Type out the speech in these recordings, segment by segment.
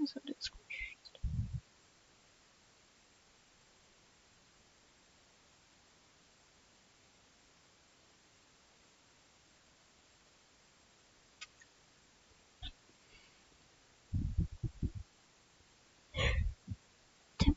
So it is squished. Tim.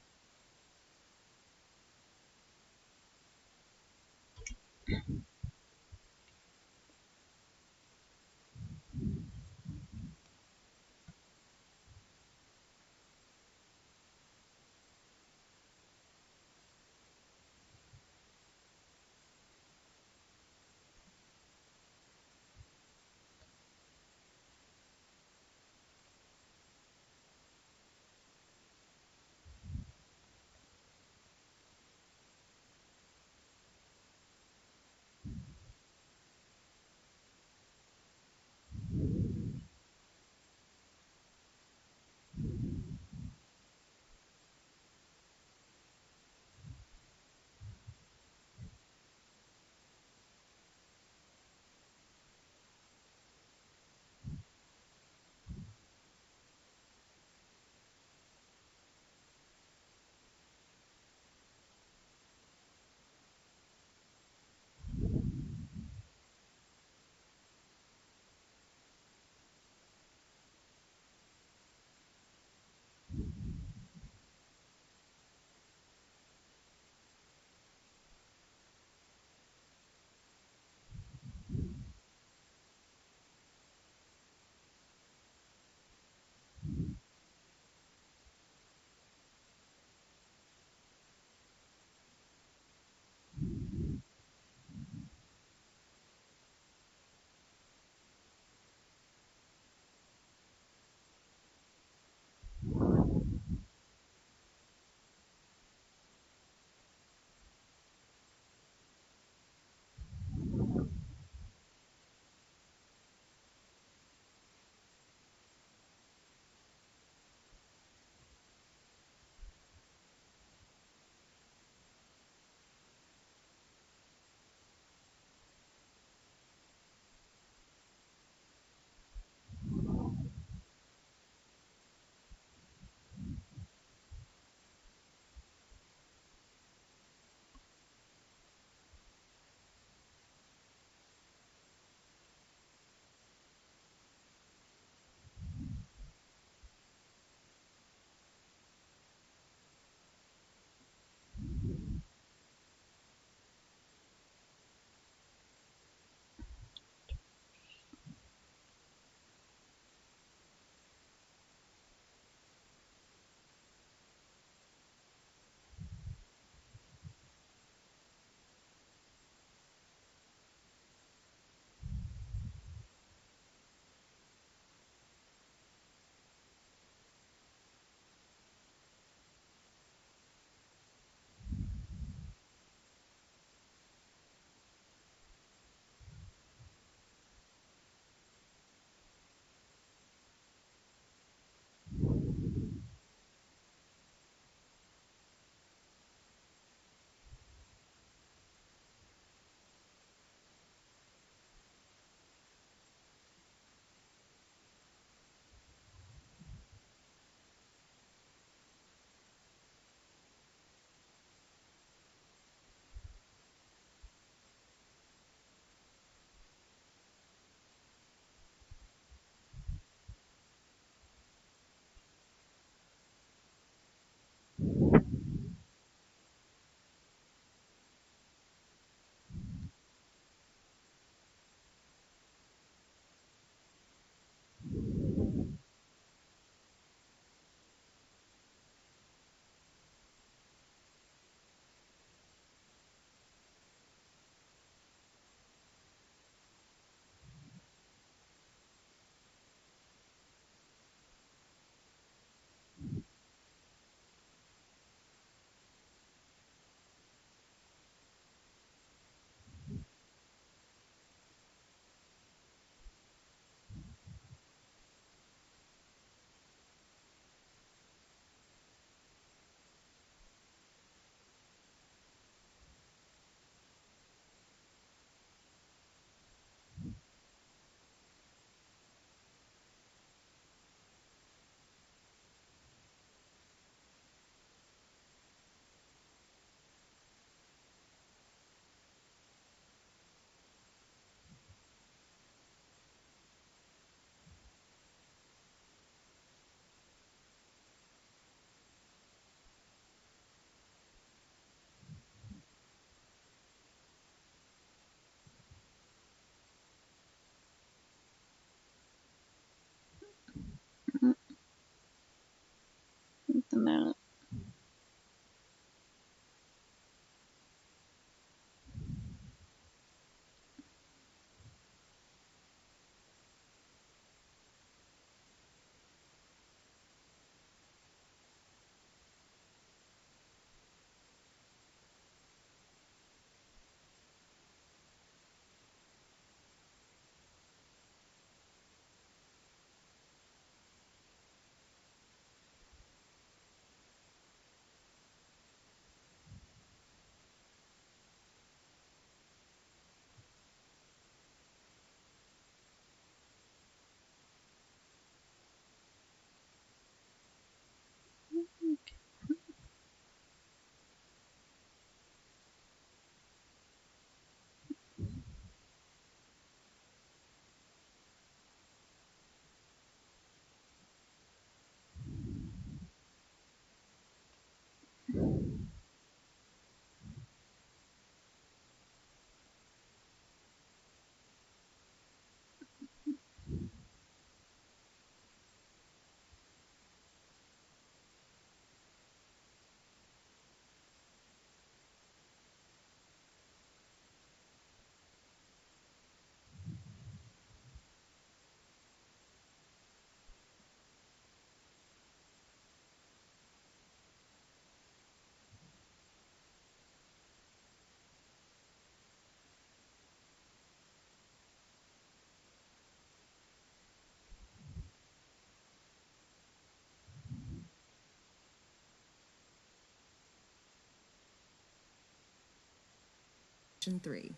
option 3.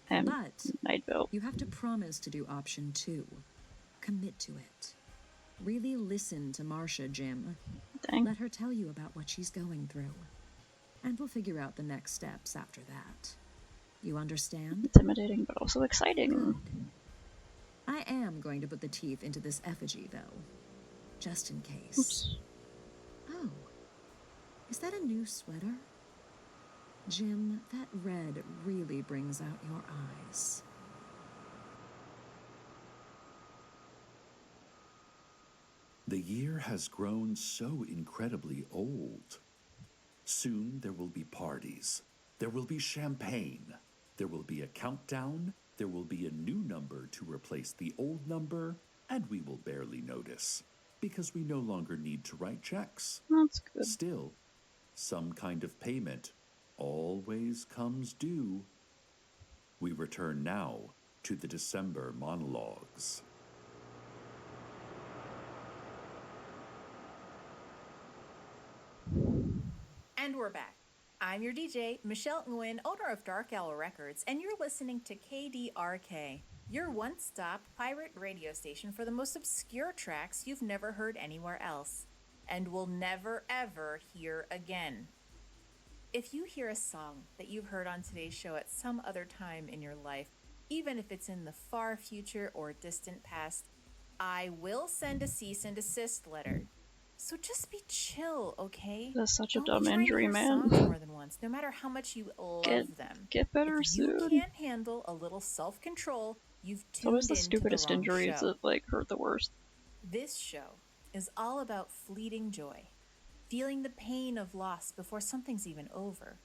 And But Nightville. you have to promise to do option 2. Commit to it. Really listen to Marcia, Jim. Dang. Let her tell you about what she's going through. And we'll figure out the next steps after that. You understand? Intimidating, but also exciting. Good. I am going to put the teeth into this effigy, though. Just in case. Oops. Oh. Is that a new sweater? Jim, that red really brings out your eyes. The year has grown so incredibly old. Soon there will be parties. There will be champagne. There will be a countdown. There will be a new number to replace the old number, and we will barely notice, because we no longer need to write checks. That's good. Still, some kind of payment always comes due. We return now to the December monologues. And we're back. I'm your DJ, Michelle Nguyen, owner of Dark Owl Records, and you're listening to KDRK, your one-stop pirate radio station for the most obscure tracks you've never heard anywhere else, and will never ever hear again. If you hear a song that you've heard on today's show at some other time in your life, even if it's in the far future or distant past, I will send a cease and desist letter. So just be chill, okay? That's such a Don't dumb be trying to injury, hear man. songs more than once, no matter how much you love them. Get better If soon. you can't handle a little self-control, you've It's tuned always the into stupidest the wrong injuries show. that like hurt the worst. This show is all about fleeting joy, feeling the pain of loss before something's even over,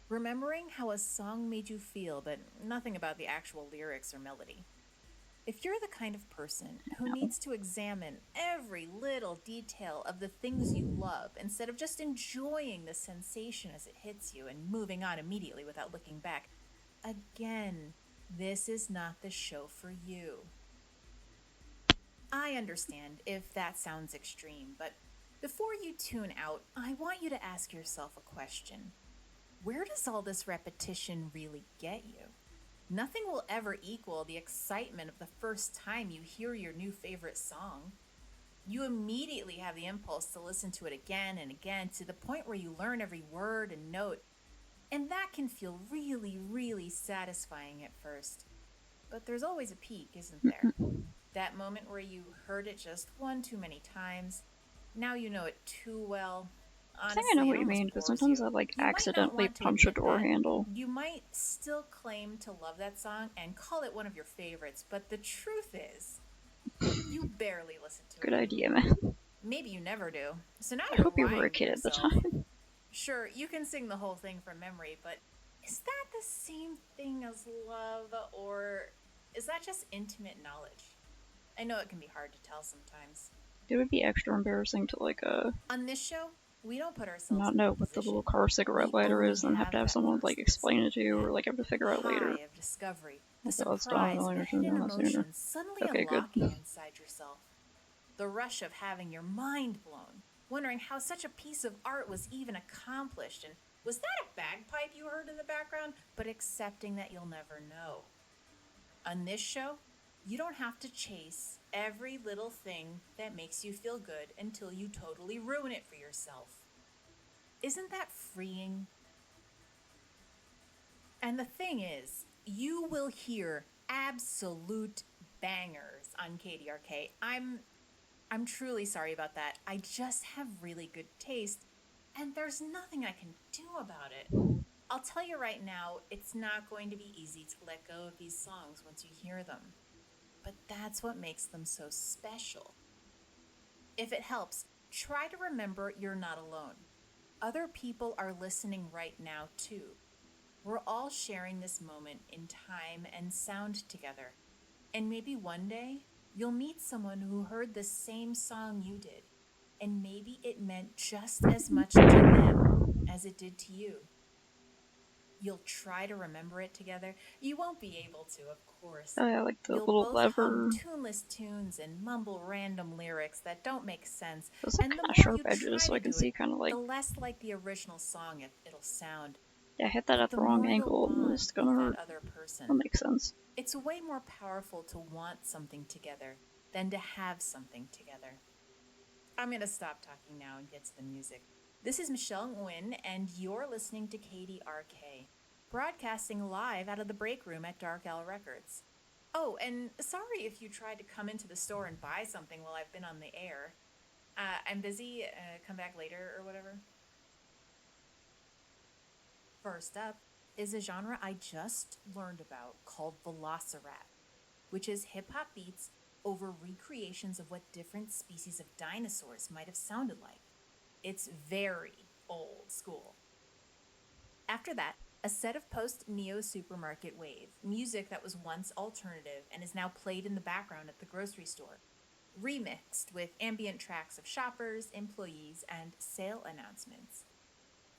remembering how a song made you feel, but nothing about the actual lyrics or melody. If you're the kind of person who needs to examine every little detail of the things you love instead of just enjoying the sensation as it hits you and moving on immediately without looking back, again, this is not the show for you. I understand if that sounds extreme, but before you tune out, I want you to ask yourself a question. Where does all this repetition really get you? Nothing will ever equal the excitement of the first time you hear your new favorite song. You immediately have the impulse to listen to it again and again to the point where you learn every word and note. And that can feel really, really satisfying at first. But there's always a peak, isn't there? That moment where you heard it just one too many times. Now you know it too well. I think I know what you mean, because sometimes I like accidentally punch a door handle. You might still claim to love that song and call it one of your favorites, but the truth is, you barely listen to it. Good idea, man. Maybe you never do. So now I you're hope you were a lying kid to at the yourself. time. Sure, you can sing the whole thing from memory, but is that the same thing as love, or is that just intimate knowledge? I know it can be hard to tell sometimes. It would be extra embarrassing to like On this show, we don't put ourselves not in know that what the position. little car cigarette We lighter only is and have to have that someone like process. explain it to you, or like have to figure out later. High of discovery, the Okay, let's don't surprise, really the understand hidden that sooner. emotions suddenly Okay, good. unlocking inside yourself. The rush of having your mind blown, wondering how such a piece of art was even accomplished, and was that a bagpipe you heard in the background? But accepting that you'll never know. On this show, you don't have to chase every little thing that makes you feel good until you totally ruin it for yourself. Isn't that freeing? And the thing is, you will hear absolute bangers on KDRK. I'm truly sorry about that. I just have really good taste, and there's nothing I can do about it. I'll tell you right now, it's not going to be easy to let go of these songs once you hear them. But that's what makes them so special. If it helps, try to remember you're not alone. Other people are listening right now too. We're all sharing this moment in time and sound together. And maybe one day, you'll meet someone who heard the same song you did. And maybe it meant just as much to them as it did to you. You'll try to remember it together. You won't be able to, of course. Oh yeah, like the You'll little both lever. hum tuneless tunes and mumble random lyrics that don't make sense. Those like And the kind of more sharp you try edges, so to I can do see it, kind of like the less like the original song it'll sound. Yeah, I hit that But at the the wrong more you'll angle and bond it's gonna with hurt. that other person, That makes sense. it's way more powerful to want something together than to have something together. I'm going to stop talking now and get to the music. This is Michelle Nguyen, and you're listening to KDRK, broadcasting live out of the break room at Dark Owl Records. Oh, and sorry if you tried to come into the store and buy something while I've been on the air. I'm busy, come back later or whatever. First up is a genre I just learned about called Velocirap, which is hip-hop beats over recreations of what different species of dinosaurs might have sounded like. It's very old school. After that, a set of post-neo supermarket wave, music that was once alternative and is now played in the background at the grocery store, remixed with ambient tracks of shoppers, employees, and sale announcements.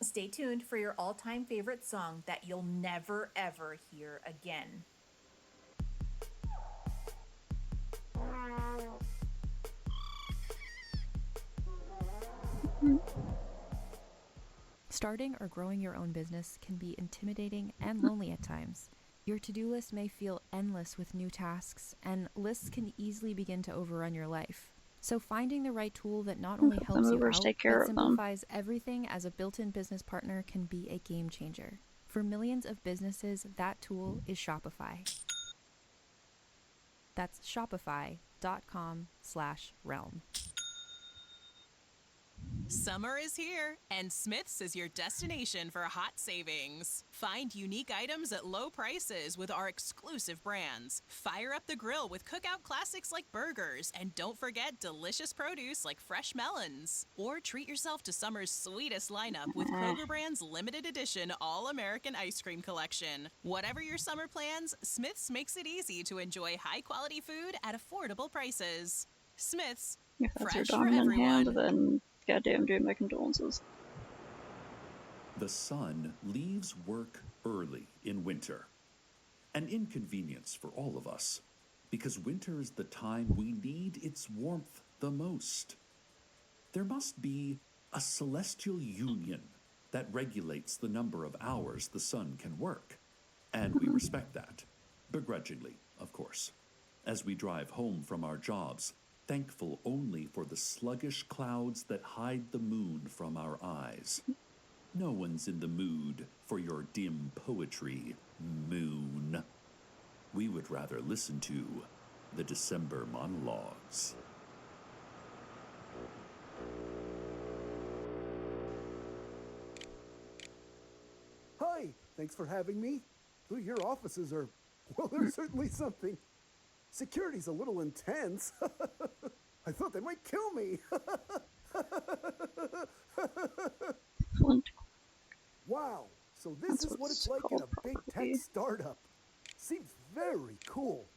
Stay tuned for your all-time favorite song that you'll never ever hear again. Starting or growing your own business can be intimidating and lonely at times. Your to-do list may feel endless with new tasks, and lists can easily begin to overrun your life. So finding the right tool that not only The helps you movers out, take care but of them. simplifies everything as a built-in business partner can be a game changer. For millions of businesses, that tool is Shopify. That's shopify.com/realm. Summer is here, and Smith's is your destination for hot savings. Find unique items at low prices with our exclusive brands. Fire up the grill with cookout classics like burgers, and don't forget delicious produce like fresh melons. Or treat yourself to summer's sweetest lineup with Kroger Brand's limited edition All-American Ice Cream Collection. Whatever your summer plans, Smith's makes it easy to enjoy high-quality food at affordable prices. Smith's, If that's your fresh for dominant hand, everyone. then goddamn dude, my condolences. The sun leaves work early in winter. An inconvenience for all of us, because winter is the time we need its warmth the most. There must be a celestial union that regulates the number of hours the sun can work, and we respect that, begrudgingly, of course, as we drive home from our jobs, thankful only for the sluggish clouds that hide the moon from our eyes. No one's in the mood for your dim poetry, moon. We would rather listen to the December monologues. Hi, thanks for having me. Ooh, your offices are, well, they're certainly something. Security's a little intense. I thought they might kill me. Flint. Wow, so this That's is what what it's it's like in called, a big probably. tech startup. Seems very cool.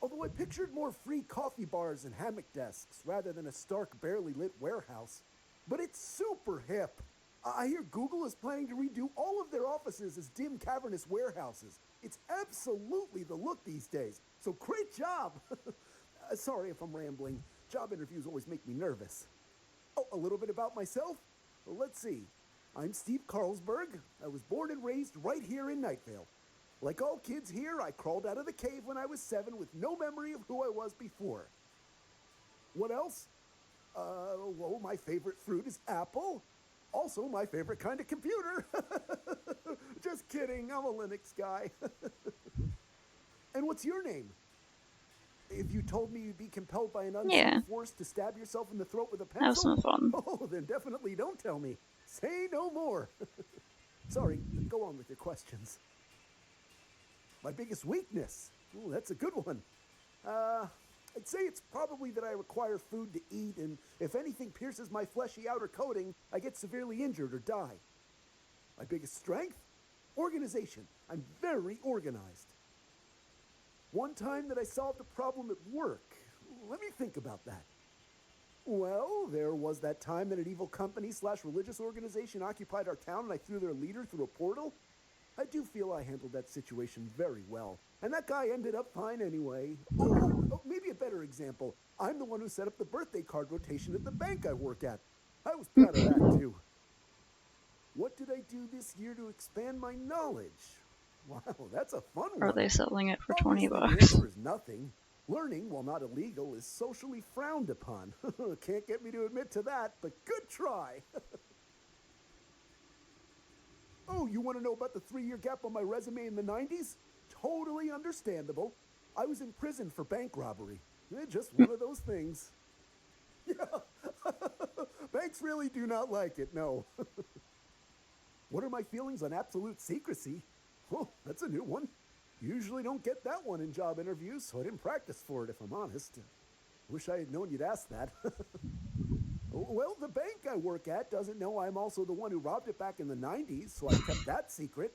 Although I pictured more free coffee bars and hammock desks rather than a stark, barely lit warehouse. But it's super hip. I hear Google is planning to redo all of their offices as dim, cavernous warehouses. It's absolutely the look these days. So great job. Sorry if I'm rambling. Job interviews always make me nervous. Oh, a little bit about myself? Well, let's see. I'm Steve Carlsberg. I was born and raised right here in Night Vale. Like all kids here, I crawled out of the cave when I was 7 with no memory of who I was before. What else? Well, my favorite fruit is apple. Also, my favorite kind of computer. Just kidding, I'm a Linux guy. And what's your name? If you told me you'd be compelled by an unseen Yeah. force to stab yourself in the throat with a That was pencil, some fun. oh, then definitely don't tell me. Say no more. Sorry, go on with your questions. My biggest weakness? Ooh, that's a good one. I'd say it's probably that I require food to eat, and if anything pierces my fleshy outer coating, I get severely injured or die. My biggest strength? Organization. I'm very organized. One time that I solved a problem at work. Let me think about that. Well, there was that time that an evil company/religious organization occupied our town and I threw their leader through a portal. I do feel I handled that situation very well. And that guy ended up fine anyway. Oh, maybe a better example. I'm the one who set up the birthday card rotation at the bank I work at. I was proud of that too. What did I do this year to expand my knowledge? Wow, that's a fun Or one. are they selling it for Obviously, 20 the bucks? answer is nothing. Learning, while not illegal, is socially frowned upon. Can't get me to admit to that, but good try. Oh, you want to know about the 3-year gap on my resume in the 90s? Totally understandable. I was in prison for bank robbery. Just one of those things. Yeah, banks really do not like it, no. What are my feelings on absolute secrecy? Oh, that's a new one. Usually don't get that one in job interviews, so I didn't practice for it, if I'm honest. Wish I had known you'd ask that. Well, the bank I work at doesn't know I'm also the one who robbed it back in the 90s, so I kept that secret.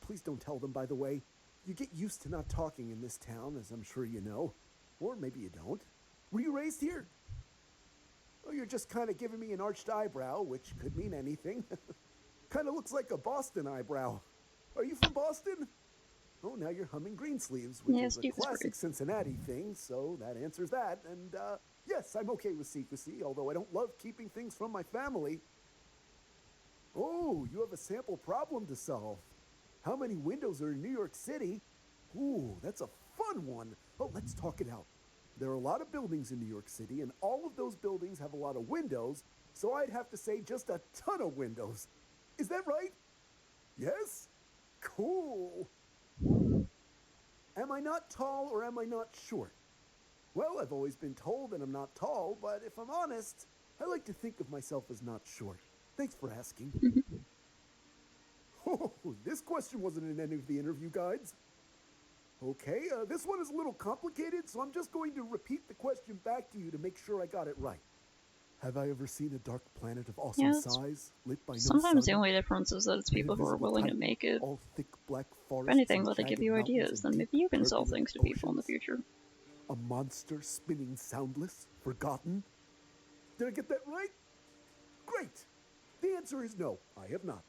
Please don't tell them, by the way. You get used to not talking in this town, as I'm sure you know. Or maybe you don't. Were you raised here? Oh, you're just kind of giving me an arched eyebrow, which could mean anything. Kind of looks like a Boston eyebrow. Are you from Boston? Oh, now you're humming Greensleeves, which Yeah, is a Steve is classic great. Cincinnati thing, so that answers that. And, yes, I'm okay with secrecy, although I don't love keeping things from my family. Oh, you have a sample problem to solve. How many windows are in New York City? Ooh, that's a fun one. Oh, let's talk it out. There are a lot of buildings in New York City, and all of those buildings have a lot of windows, so I'd have to say just a ton of windows. Is that right? Yes? Cool. Am I not tall or am I not short? Well, I've always been told that I'm not tall, but if I'm honest, I like to think of myself as not short. Thanks for asking. Oh, this question wasn't in any of the interview guides. Okay, this one is a little complicated, so I'm just going to repeat the question back to you to make sure I got it right. Have I ever seen a dark planet of awesome Yeah, it's- size, lit by no Sometimes the sun? only difference is that it's An people who are invisible willing to titan, make it. all thick black If forests anything, and let it give jagged you mountains ideas, and then deep, maybe you can sell turbulent things to people in the oceans? future. A monster spinning soundless, forgotten? Did I get that right? Great! The answer is no, I have not.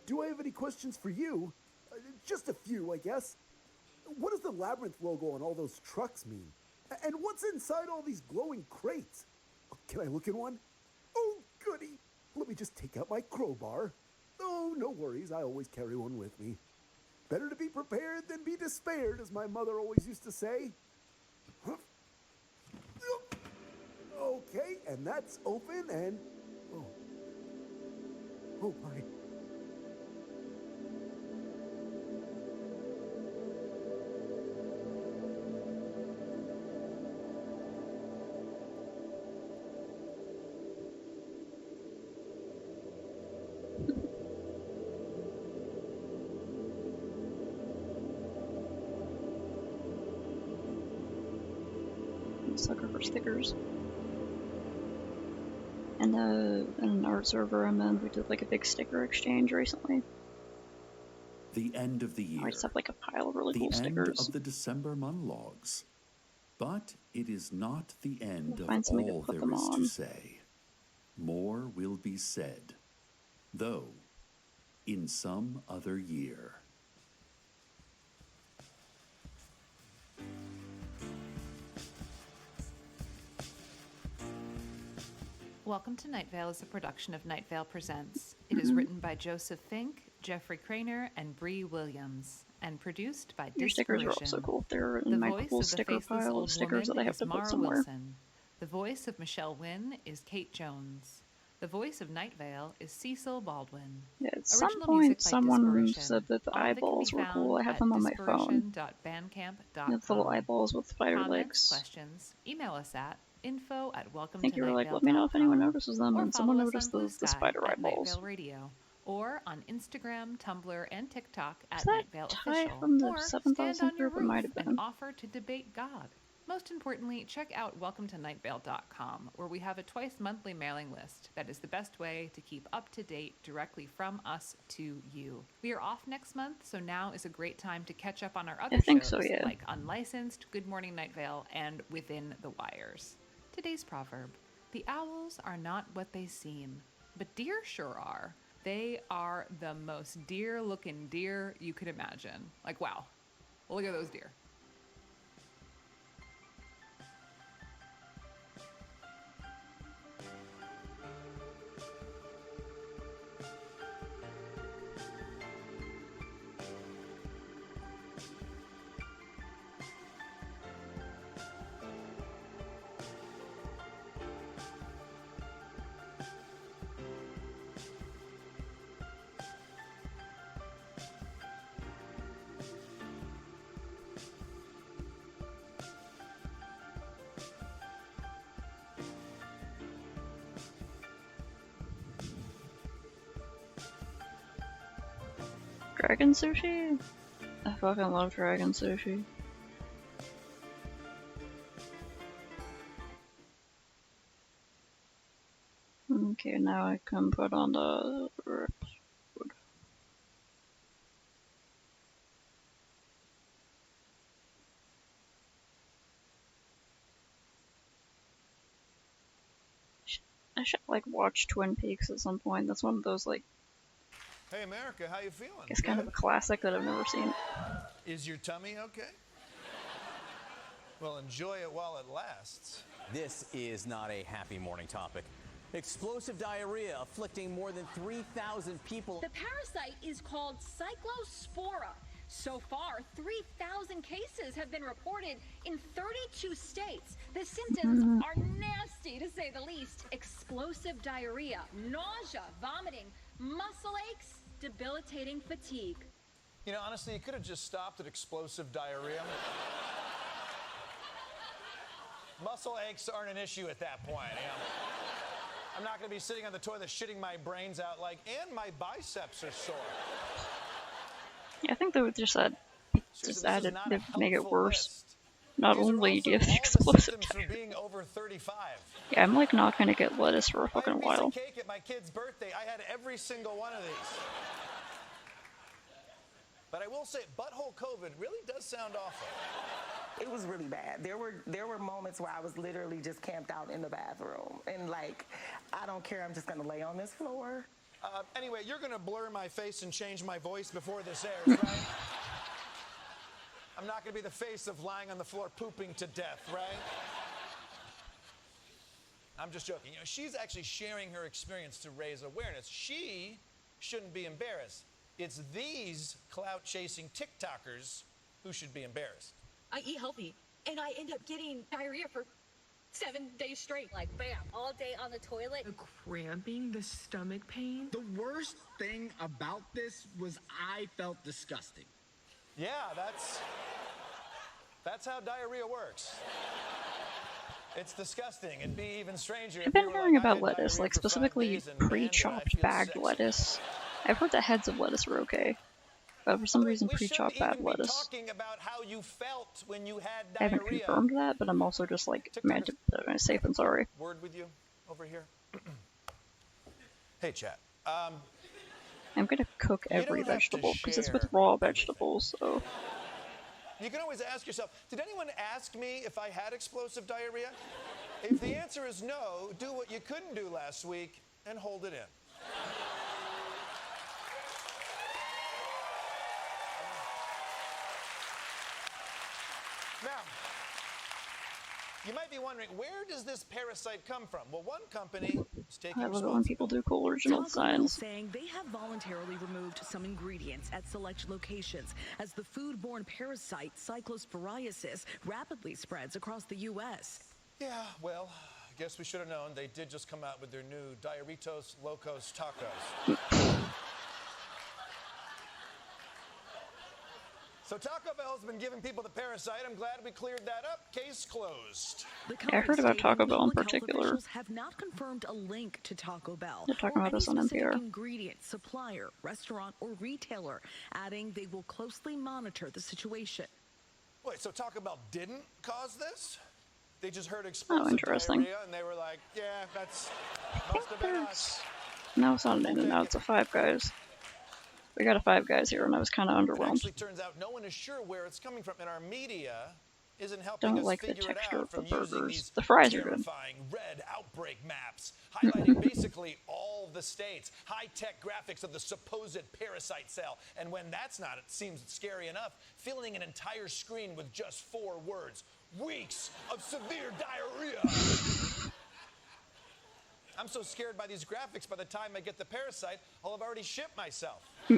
Do I have any questions for you? Just a few, I guess. What does the Labyrinth logo on all those trucks mean? And what's inside all these glowing crates? Can I look in one? Oh, goody! Let me just take out my crowbar. Oh, no worries, I always carry one with me. Better to be prepared than be despaired, as my mother always used to say. Okay, and that's open and... Oh. Oh, my. Sucker for stickers. And an art server I'm in, we did like a big sticker exchange recently. The end of the year. I just have like a pile of really The cool end stickers. of the December monologues. But it is not the end We'll of find something to all put there them is to on. say. More will be said, though in some other year. Welcome to Night Vale is a production of Night Vale Presents. It is written by Joseph Fink, Jeffrey Craner, and Bree Williams, and produced by Your stickers are Disparition. also cool. They're in The my voice cool of the sticker faceless pile old of stickers that woman I have is to put Mara somewhere. Wilson. The voice of Michelle Wynn is Kate Jones. The voice of Night Vale is Cecil Baldwin. Yeah, at some Original point music by someone Disparition. said that the All of it can be eyeballs were cool. found I have at them on my phone. disparition.bandcamp.com. It's little eyeballs with spider Comments, legs. questions, email us at info@welcometonightvale.com. I think you were like, let me know if anyone notices them, Or and someone follow us noticed on Blue the Sky spider at Night eyeballs. Vale Radio, or on Instagram, Tumblr, and TikTok at Is that Night Vale Ty Official, from the or 7000 stand on your group? It might roof have and been. offer to debate God. Most importantly, check out welcometonightvale.com, where we have a twice-monthly mailing list that is the best way to keep up to date directly from us to you. We are off next month, so now is a great time to catch up on our other I think shows, so, yeah. like Unlicensed, Good Morning Night Vale, and Within the Wires. Today's proverb: the owls are not what they seem, but deer sure are. They are the most deer-looking deer you could imagine. Like, wow, look at those deer. Dragon sushi? I fucking love dragon sushi. Okay, now I can put on the ribs. Good. I should like watch Twin Peaks at some point. That's one of those like, Hey America, how you feeling? it's kind of a classic that I've never seen. Is your tummy okay? Well, enjoy it while it lasts. This is not a happy morning topic. Explosive diarrhea afflicting more than 3,000 people. The parasite is called Cyclospora. So far, 3,000 cases have been reported in 32 states. The symptoms are nasty, to say the least. Explosive diarrhea, nausea, vomiting, muscle aches, debilitating fatigue. You know, honestly, you could have just stopped at explosive diarrhea. Muscle aches aren't an issue at that point, you know. I'm not going to be sitting on the toilet shitting my brains out like, and my biceps are sore. Yeah, I think they would just add, Seriously, they make it worse. List. Not These are only do you also have all the explosive symptoms for diarrhea. being over 35. Yeah, I'm like not gonna get lettuce for a I fucking had a piece while. of cake at my kid's birthday. I had every single one of these. But I will say, butthole COVID really does sound awful. It was really bad. There were moments where I was literally just camped out in the bathroom and like, I don't care. I'm just gonna lay on this floor. Anyway, you're gonna blur my face and change my voice before this airs, right? I'm not gonna be the face of lying on the floor pooping to death, right? I'm just joking. You know, she's actually sharing her experience to raise awareness. She shouldn't be embarrassed. It's these clout-chasing TikTokers who should be embarrassed. I eat healthy, and I end up getting diarrhea for 7 days straight. Like, bam, all day on the toilet. The cramping, the stomach pain. The worst thing about this was I felt disgusting. Yeah, that's how diarrhea works. It's disgusting. It'd be even stranger. I've been hearing about lettuce, like specifically pre-chopped bagged lettuce. I've heard that heads of lettuce are okay, but for some reason pre-chopped bad lettuce. I haven't confirmed that, but I'm also just like safe and sorry. Word with you over here. Hey, chat. I'm gonna cook every vegetable because it's with raw vegetables, so. You can always ask yourself, did anyone ask me if I had explosive diarrhea? If the answer is no, do what you couldn't do last week and hold it in. Now, you might be wondering, where does this parasite come from? Well, one company is taking I love it when people do cool original designs. Saying they have voluntarily removed some ingredients at select locations as the foodborne parasite cyclosporiasis rapidly spreads across the U.S. Yeah, well, I guess we should have known. They did just come out with their new Diaritos Locos Tacos. So Taco Bell's been giving people the parasite. I'm glad we cleared that up. Case closed. Yeah, I heard about Taco Bell in particular. Have not confirmed a link to Taco Bell. They're talking about this on NPR. Ingredient, supplier, restaurant, or retailer, adding they will closely monitor the situation. Wait, so Taco Bell didn't cause this? They just heard explosive diarrhea and they were like, yeah, that's must have been us. No, it's not an In-N-Out, it's a Five Guys. We got a Five Guys here, and I was kind of underwhelmed. It actually turns out no one is sure where it's coming from, and our media isn't helping Don't us like the figure it texture out of the from using burgers. these The fries are good. terrifying red outbreak maps, highlighting basically all the states, high-tech graphics of the supposed parasite cell. And when that's not, it seems scary enough, filling an entire screen with just 4 words: weeks of severe diarrhea. I'm so scared by these graphics, by the time I get the parasite, I'll have already shit myself. By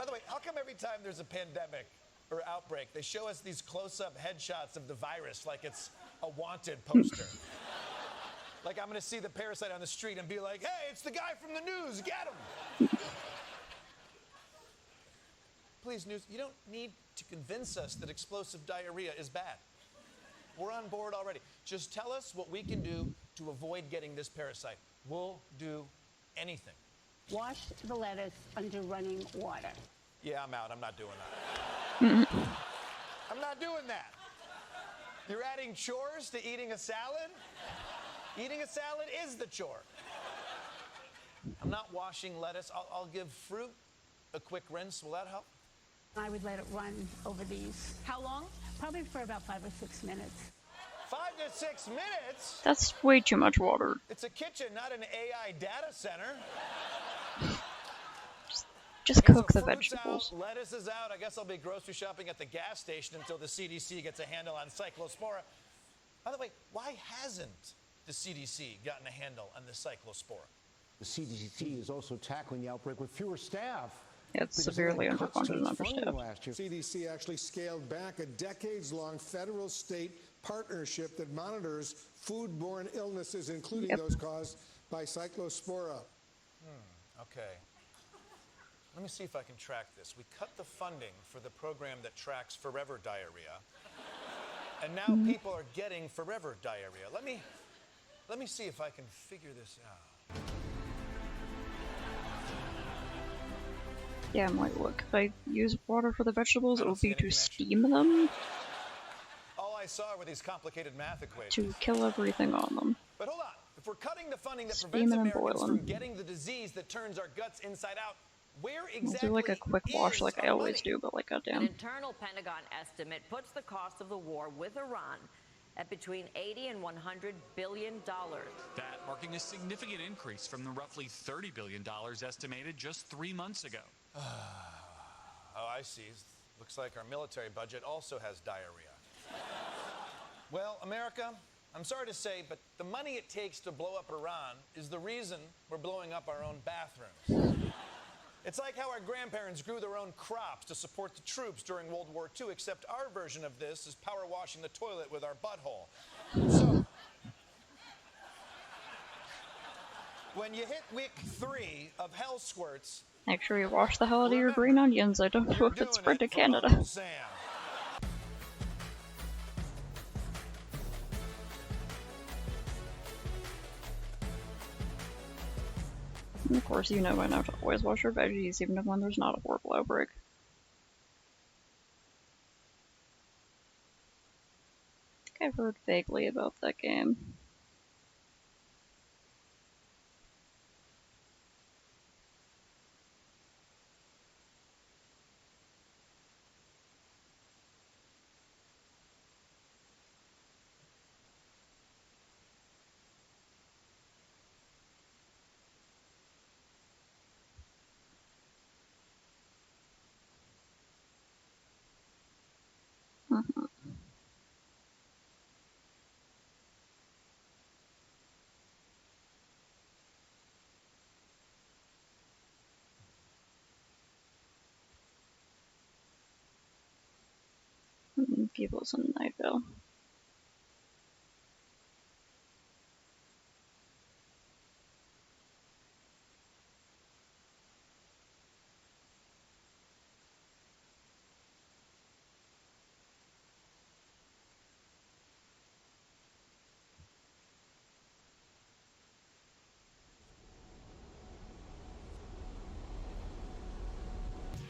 the way, how come every time there's a pandemic or outbreak, they show us these close-up headshots of the virus like it's a wanted poster? Like I'm going to see the parasite on the street and be like, hey, it's the guy from the news, get him! Please, news, you don't need to convince us that explosive diarrhea is bad. We're on board already. Just tell us what we can do to avoid getting this parasite. We'll do anything. Wash the lettuce under running water. Yeah, I'm out. I'm not doing that. I'm not doing that. You're adding chores to eating a salad? Eating a salad is the chore. I'm not washing lettuce. I'll give fruit a quick rinse. Will that help? I would let it run over these. How long? Probably for about 5 or 6 minutes. 5 to 6 minutes? That's way too much water. It's a kitchen, not an AI data center. Just Okay, cook so the fruit's vegetables. Out, lettuce is out. I guess I'll be grocery shopping at the gas station until the CDC gets a handle on Cyclospora. By the way, why hasn't the CDC gotten a handle on the Cyclospora? The CDC is also tackling the outbreak with fewer staff. Yeah, it's severely underfunded and understaffed. Last year. CDC actually scaled back a decades-long federal-state partnership that monitors foodborne illnesses, including those caused by Cyclospora. Okay. Let me see if I can track this. We cut the funding for the program that tracks forever diarrhea, and now people are getting forever diarrhea. Let me see if I can figure this out. Yeah, I'm like, look, if I use water for the vegetables, it will be to steam them, All I saw were these complicated math equations. to kill everything on them. But hold on. If we're cutting the funding that Steam prevents and Americans boil from 'em. getting the disease that turns our guts inside out, where I'll exactly do like a quick wash like I always do, but like An goddamn. internal Pentagon estimate puts the cost of the war with Iran at between $80 and $100 billion. That marking a significant increase from the roughly $30 billion estimated just 3 months ago. Oh, I see. Looks like our military budget also has diarrhea. Well, America, I'm sorry to say, but the money it takes to blow up Iran is the reason we're blowing up our own bathrooms. It's like how our grandparents grew their own crops to support the troops during World War II, except our version of this is power washing the toilet with our butthole. So, when you hit week 3 of Hell Squirts, Make sure you wash the hell out of your green onions. I don't know if it's spread to Canada. Uncle Sam. And of course, you know I know to always wash your veggies, even when there's not a horrible outbreak. I think I've heard vaguely about that game. People's in Nightville.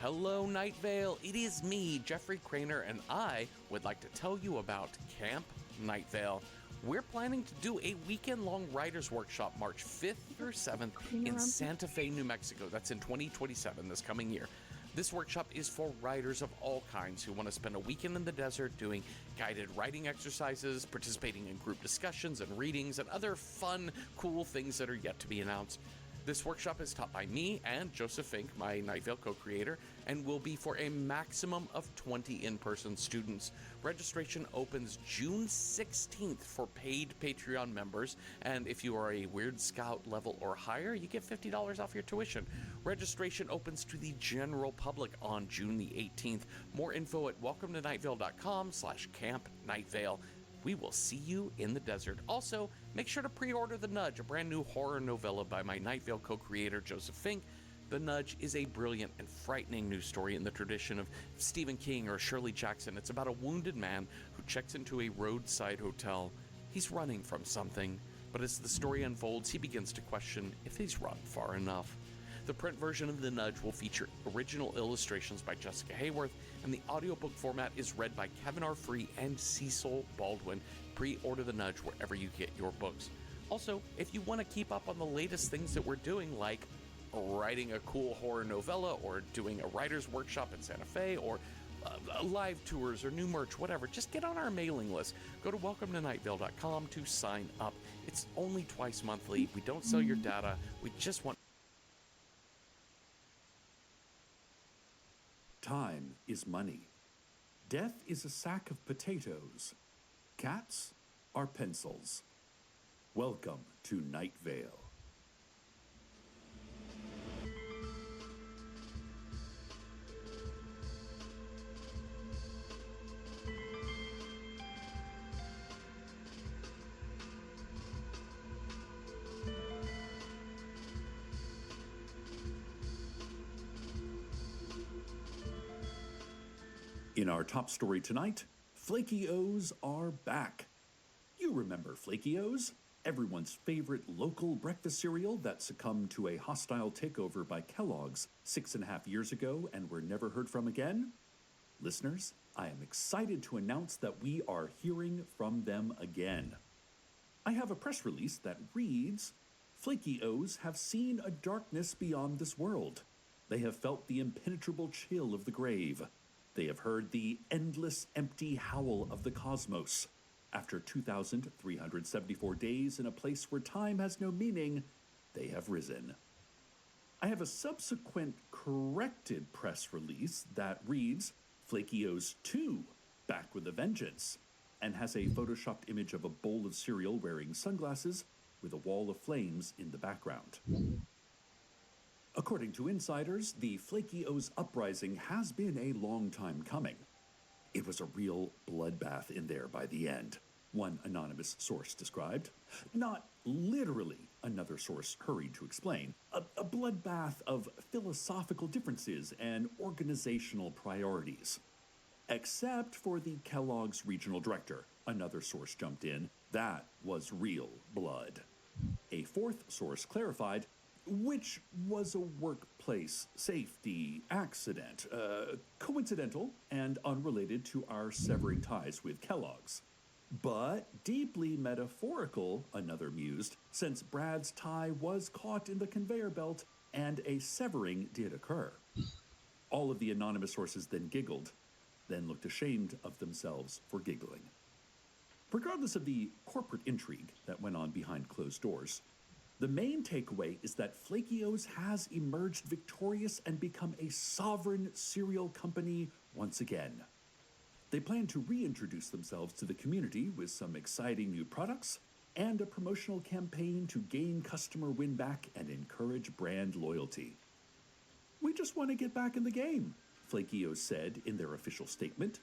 Hello, Night Vale. It is me, Jeffrey Craner, and I would like to tell you about Camp Night Vale. We're planning to do a weekend-long writers' workshop March 5th through 7th in Santa Fe, New Mexico. That's in 2027, this coming year. This workshop is for writers of all kinds who want to spend a weekend in the desert doing guided writing exercises, participating in group discussions and readings, and other fun, cool things that are yet to be announced. This workshop is taught by me and Joseph Fink, my Night Vale co-creator, and will be for a maximum of 20 in-person students. Registration opens June 16th for paid Patreon members, and if you are a Weird Scout level or higher, you get $50 off your tuition. Registration opens to the general public on June the 18th. More info at welcometonightvale.com/Camp Night Vale. We will see you in the desert. Also, make sure to pre-order The Nudge, a brand new horror novella by my Night Vale co-creator Joseph Fink. The Nudge is a brilliant and frightening news story in the tradition of Stephen King or Shirley Jackson. It's about a wounded man who checks into a roadside hotel. He's running from something, but as the story unfolds, he begins to question if he's run far enough. The print version of The Nudge will feature original illustrations by Jessica Hayworth, and the audiobook format is read by Kevin R. Free and Cecil Baldwin. Pre-order The Nudge wherever you get your books. Also, if you want to keep up on the latest things that we're doing, like writing a cool horror novella, or doing a writer's workshop in Santa Fe, or live tours or new merch, whatever, just get on our mailing list. Go to welcometonightvale.com to sign up. It's only twice monthly. We don't sell your data. We just want... Time is money. Death is a sack of potatoes. Cats are pencils. Welcome to Night Vale. In our top story tonight, Flaky O's are back. You remember Flaky O's? Everyone's favorite local breakfast cereal that succumbed to a hostile takeover by Kellogg's 6.5 years ago and were never heard from again? Listeners, I am excited to announce that we are hearing from them again. I have a press release that reads, Flaky O's have seen a darkness beyond this world. They have felt the impenetrable chill of the grave. They have heard the endless empty howl of the cosmos. After 2,374 days in a place where time has no meaning, they have risen. I have a subsequent corrected press release that reads, Flaky O's 2, back with a vengeance, and has a photoshopped image of a bowl of cereal wearing sunglasses with a wall of flames in the background. According to insiders, the Flaky O's uprising has been a long time coming. It was a real bloodbath in there by the end, one anonymous source described. Not literally, another source hurried to explain. A bloodbath of philosophical differences and organizational priorities. Except for the Kellogg's regional director, another source jumped in. That was real blood. A fourth source clarified, which was a workplace safety accident, coincidental and unrelated to our severing ties with Kellogg's. But deeply metaphorical, another mused, since Brad's tie was caught in the conveyor belt and a severing did occur. All of the anonymous sources then giggled, then looked ashamed of themselves for giggling. Regardless of the corporate intrigue that went on behind closed doors, the main takeaway is that Flaky O's has emerged victorious and become a sovereign cereal company once again. They plan to reintroduce themselves to the community with some exciting new products and a promotional campaign to gain customer win-back and encourage brand loyalty. We just want to get back in the game, Flaky O's said in their official statement.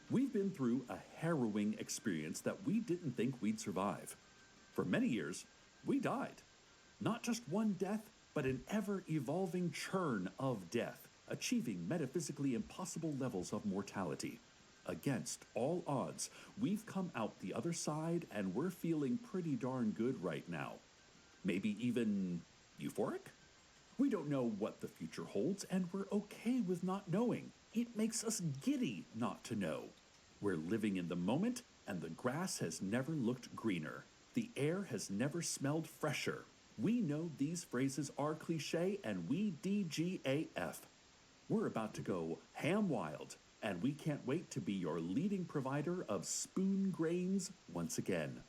We've been through a harrowing experience that we didn't think we'd survive. For many years, we died. Not just one death, but an ever-evolving churn of death, achieving metaphysically impossible levels of mortality. Against all odds, we've come out the other side and we're feeling pretty darn good right now. Maybe even euphoric? We don't know what the future holds and we're okay with not knowing. It makes us giddy not to know. We're living in the moment and the grass has never looked greener. The air has never smelled fresher. We know these phrases are cliche and we DGAF. We're about to go ham wild, and we can't wait to be your leading provider of spoon grains once again.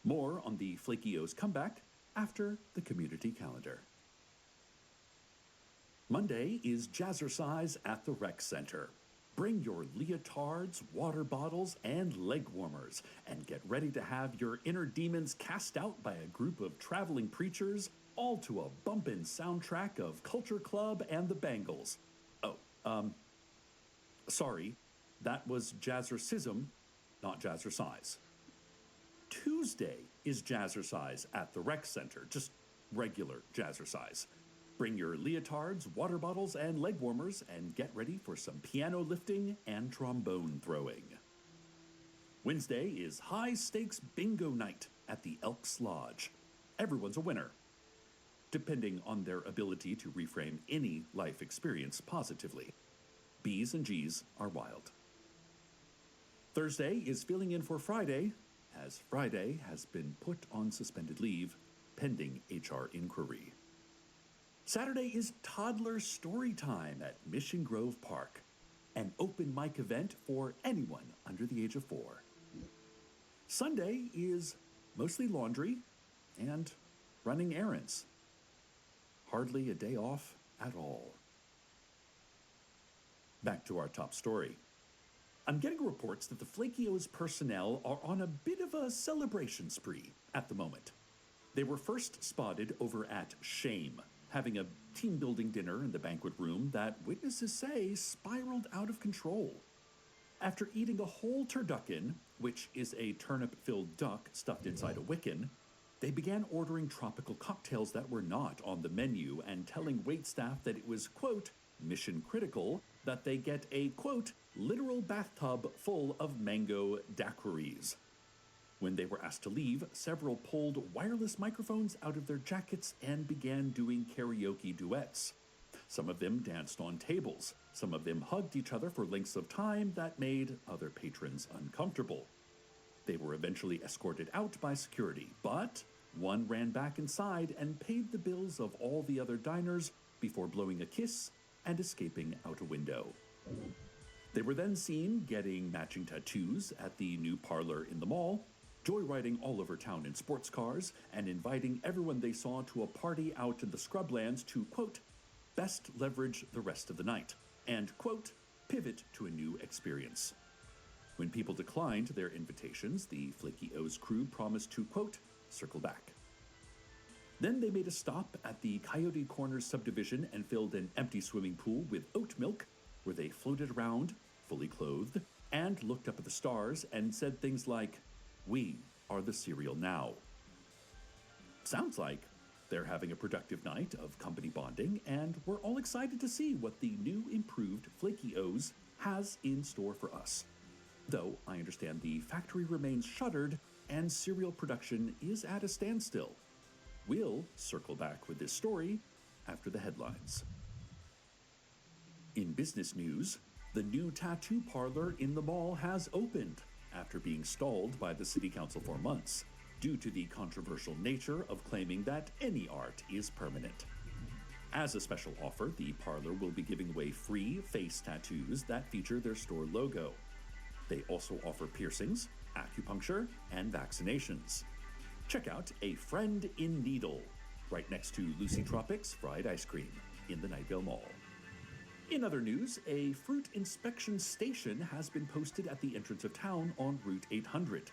More on the Flaky O's comeback after the community calendar. Monday is Jazzercise at the Rec Center. Bring your leotards, water bottles, and leg warmers, and get ready to have your inner demons cast out by a group of traveling preachers, all to a bumpin' soundtrack of Culture Club and the Bangles. Sorry, that was Jazzercism, not Jazzercise. Tuesday is Jazzercise at the Rec Center, just regular Jazzercise. Bring your leotards, water bottles, and leg warmers, and get ready for some piano lifting and trombone throwing. Wednesday is high-stakes bingo night at the Elks Lodge. Everyone's a winner. depending on their ability to reframe any life experience positively. B's and G's are wild. Thursday is filling in for Friday, as Friday has been put on suspended leave pending HR inquiry. Saturday is Toddler Story Time at Mission Grove Park, an open mic event for anyone under the age of 4. Sunday is mostly laundry and running errands. Hardly a day off at all. Back to our top story. I'm getting reports that the Flaky-O's personnel are on a bit of a celebration spree at the moment. They were first spotted over at Shame, having a team-building dinner in the banquet room that witnesses say spiraled out of control. After eating a whole turducken, which is a turnip-filled duck stuffed inside a wicken, they began ordering tropical cocktails that were not on the menu and telling waitstaff that it was, quote, mission critical that they get a, quote, literal bathtub full of mango daiquiris. When they were asked to leave, several pulled wireless microphones out of their jackets and began doing karaoke duets. Some of them danced on tables. Some of them hugged each other for lengths of time that made other patrons uncomfortable. They were eventually escorted out by security, but one ran back inside and paid the bills of all the other diners before blowing a kiss and escaping out a window. They were then seen getting matching tattoos at the new parlor in the mall, joyriding all over town in sports cars, and inviting everyone they saw to a party out in the scrublands to, quote, best leverage the rest of the night, and, quote, pivot to a new experience. When people declined their invitations, the Flaky-O's crew promised to, quote, circle back. Then they made a stop at the Coyote Corners subdivision and filled an empty swimming pool with oat milk, where they floated around, fully clothed, and looked up at the stars and said things like, we are the cereal now. Sounds like they're having a productive night of company bonding, and we're all excited to see what the new improved Flaky-O's has in store for us. Though I understand the factory remains shuttered and cereal production is at a standstill. We'll circle back with this story after the headlines. In business news, the new tattoo parlor in the mall has opened after being stalled by the city council for months due to the controversial nature of claiming that any art is permanent. As a special offer, the parlor will be giving away free face tattoos that feature their store logo. They also offer piercings, acupuncture, and vaccinations. Check out A Friend in Needle, right next to Lucy Tropics Fried Ice Cream in the Night Vale Mall. In other news, a fruit inspection station has been posted at the entrance of town on Route 800.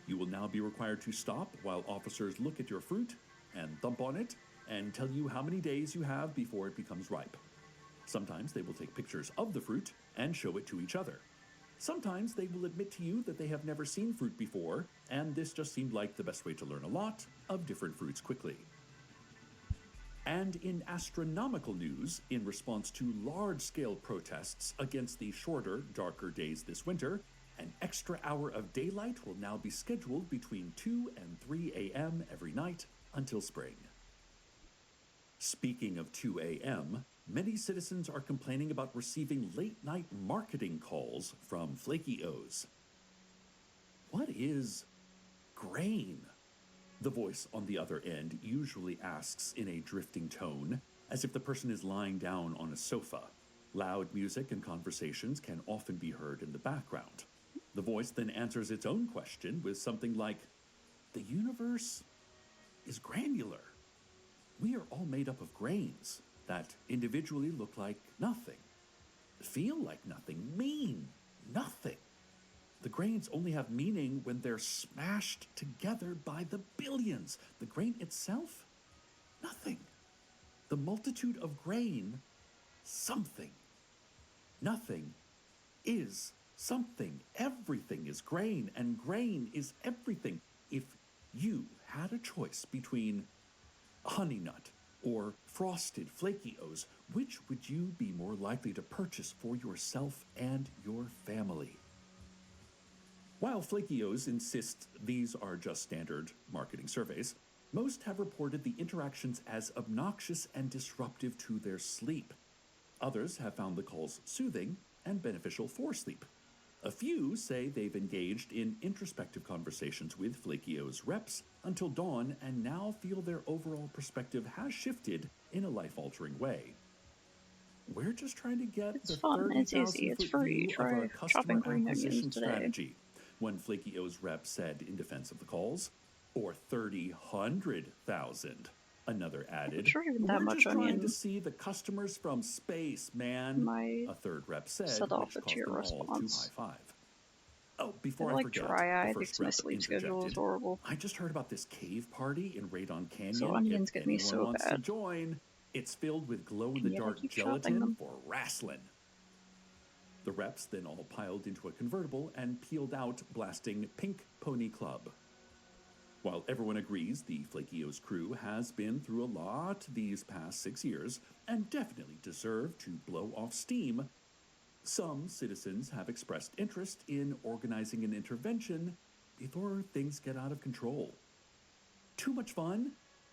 You will now be required to stop while officers look at your fruit and thump on it and tell you how many days you have before it becomes ripe. Sometimes they will take pictures of the fruit and show it to each other. Sometimes they will admit to you that they have never seen fruit before, and this just seemed like the best way to learn a lot of different fruits quickly. And in astronomical news, in response to large-scale protests against the shorter, darker days this winter, an extra hour of daylight will now be scheduled between 2 and 3 a.m. every night until spring. Speaking of 2 a.m., many citizens are complaining about receiving late-night marketing calls from Flaky-O's. What is grain? The voice on the other end usually asks in a drifting tone, as if the person is lying down on a sofa. Loud music and conversations can often be heard in the background. The voice then answers its own question with something like, the universe is granular. We are all made up of grains that individually look like nothing, feel like nothing, mean nothing. The grains only have meaning when they're smashed together by the billions. The grain itself, nothing. The multitude of grain, something. Nothing is something. Everything is grain, and grain is everything. If you had a choice between Honey Nut or Frosted Flaky-O's, which would you be more likely to purchase for yourself and your family? While Flaky-O's insist these are just standard marketing surveys, Most have reported the interactions as obnoxious and disruptive to their sleep. Others have found the calls soothing and beneficial for sleep. A few say they've engaged in introspective conversations with Flakio's reps until dawn and now feel their overall perspective has shifted in a life-altering way. We're just trying to get It's the fun, it's easy, 30,000 it's foot free. view of our Try customer chopping green acquisition onions today. strategy, one Flakio's rep said in defense of the calls, or 30,000. Another added, sure even that we're much just trying onion to see the customers from space, man. might A third rep said, set off which a caused tier them all to response. high-five. Oh, I before feel I like forget, dry eye the because first my rep sleep schedule is interjected, horrible. I just heard about this cave party in Radon Canyon. So onions If get me anyone so wants to bad. join, it's filled with And glow-in-the-dark yet I keep chopping gelatin them. for wrestling. The reps then all piled into a convertible and peeled out, blasting Pink Pony Club. While everyone agrees the Flakio's crew has been through a lot these past 6 years and definitely deserve to blow off steam, some citizens have expressed interest in organizing an intervention before things get out of control. Too much fun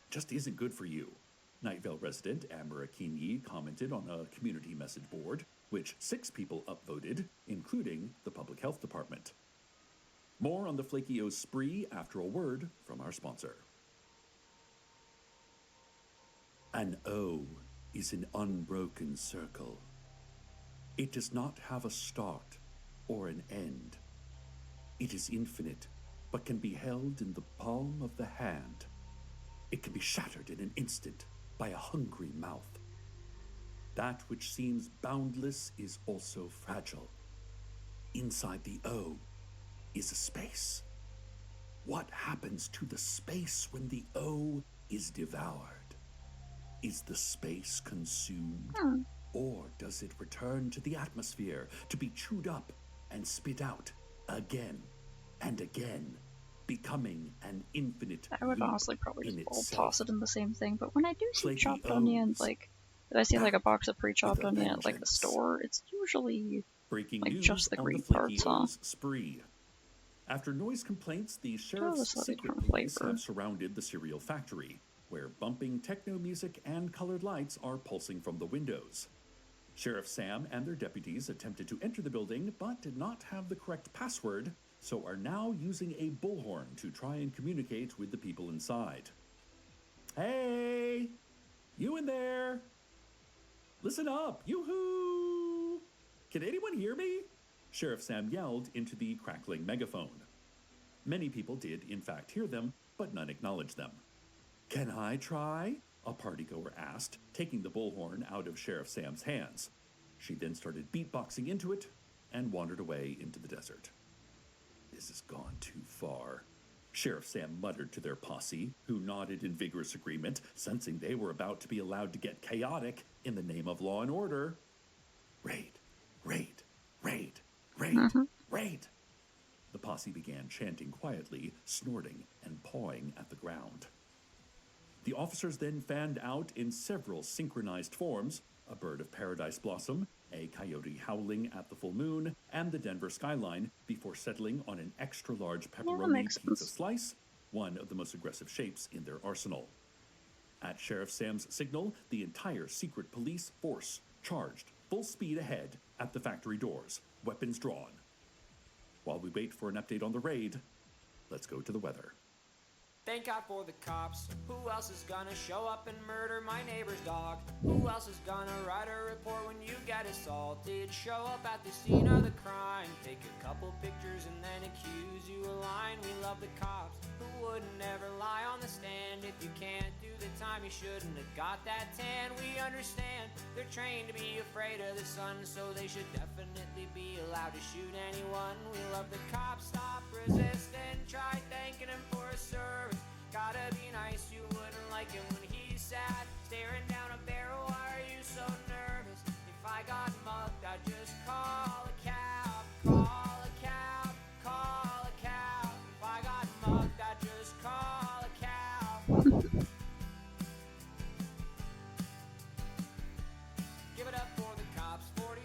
just isn't good for you. Night Vale resident Amber Akinyi commented on a community message board, which 6 people upvoted, including the Public Health Department. More on the Flakio's spree after a word from our sponsor. An O is an unbroken circle. It does not have a start or an end. It is infinite, but can be held in the palm of the hand. It can be shattered in an instant by a hungry mouth. That which seems boundless is also fragile. Inside the O is a space. What happens to the space when the O is devoured? Is the space consumed? Or does it return to the atmosphere to be chewed up and spit out again and again, becoming an infinite I would loop honestly probably in just all itself? toss it in the same thing, but when I do see Flaky chopped O's. onion, like, if I see like a box of pre-chopped With a onion at like the vengeance. store, it's usually Breaking like news just the on green the Flaky parts, huh? O's spree. After noise complaints, the sheriff's a slightly secret different police flavor. have surrounded the cereal factory, where bumping techno music and colored lights are pulsing from the windows. Sheriff Sam and their deputies attempted to enter the building, but did not have the correct password, so are now using a bullhorn to try and communicate with the people inside. Hey! You in there? Listen up! Yoo-hoo! Can anyone hear me? Sheriff Sam yelled into the crackling megaphone. Many people did, in fact, hear them, but none acknowledged them. Can I try? A partygoer asked, taking the bullhorn out of Sheriff Sam's hands. She then started beatboxing into it and wandered away into the desert. This has gone too far. Sheriff Sam muttered to their posse, who nodded in vigorous agreement, sensing they were about to be allowed to get chaotic in the name of law and order. Raid, raid, raid, raid, raid. The posse began chanting quietly, snorting and pawing at the ground. The officers then fanned out in several synchronized forms: a bird of paradise blossom, a coyote howling at the full moon, and the Denver skyline, before settling on an extra-large pepperoni makes pizza sense. slice, one of the most aggressive shapes in their arsenal. At Sheriff Sam's signal, the entire secret police force charged full speed ahead at the factory doors, weapons drawn. While we wait for an update on the raid, let's go to the weather. Thank God for the cops. Who else is gonna show up and murder my neighbor's dog? Who else is gonna write a report when you get assaulted? Show up at the scene of the crime, take a couple pictures and then accuse you a line. We love the cops who wouldn't ever lie on the stand. If you can't do the time, you shouldn't have got that tan. We understand they're trained to be afraid of the sun, so they should definitely be allowed to shoot anyone. We love the cops. Stop, resist, and try thanking him for his service. Gotta be nice, you wouldn't like him when he's sad, staring down a barrel. Why are you so nervous? If I got mugged, I'd just call a cab, call a cab, call a cab. If I got mugged, I'd just call a cab. Give it up for the cops, 40%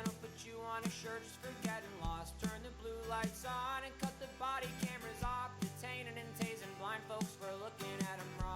will put you on a shirt just for getting lost. Turn the blue lights on and cut the body cameras off, detaining and tasing blind folks for looking at them wrong.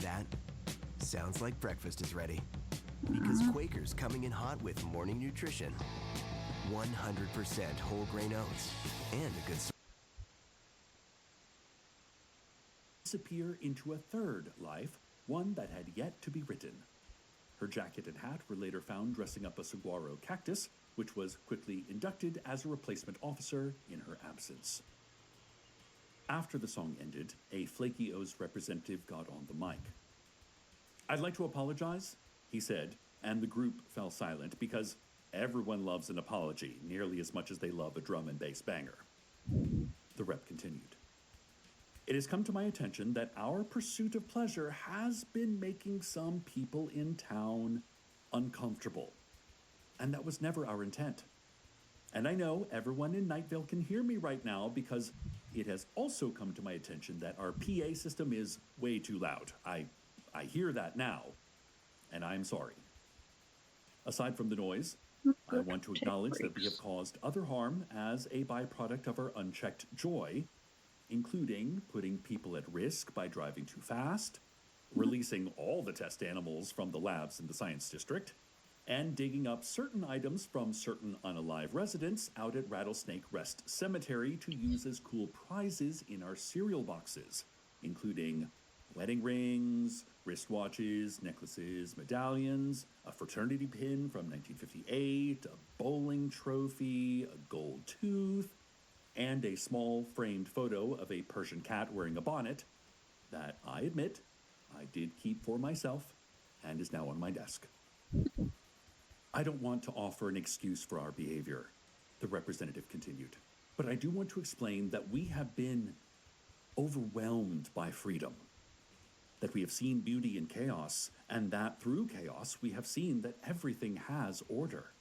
that? Sounds like breakfast is ready. Because Quaker's coming in hot with morning nutrition. 100% whole grain oats and a good disappear into a third life, one that had yet to be written. Her jacket and hat were later found dressing up a saguaro cactus, which was quickly inducted as a replacement officer in her absence. After the song ended, a Flaky O's representative got on the mic. "I'd like to apologize," he said, and the group fell silent because everyone loves an apology nearly as much as they love a drum and bass banger. The rep continued. "It has come to my attention that our pursuit of pleasure has been making some people in town uncomfortable, and that was never our intent. And I know everyone in Night Vale can hear me right now because it has also come to my attention that our PA system is way too loud. I hear that now, and I'm sorry. Aside from the noise, I want to acknowledge that we have caused other harm as a byproduct of our unchecked joy, including putting people at risk by driving too fast, releasing all the test animals from the labs in the Science District, and digging up certain items from certain unalive residents out at Rattlesnake Rest Cemetery to use as cool prizes in our cereal boxes, including wedding rings, wristwatches, necklaces, medallions, a fraternity pin from 1958, a bowling trophy, a gold tooth, and a small framed photo of a Persian cat wearing a bonnet that I admit I did keep for myself and is now on my desk. I don't want to offer an excuse for our behavior," the representative continued, "but I do want to explain that we have been overwhelmed by freedom, that we have seen beauty in chaos, and that through chaos we have seen that everything has order.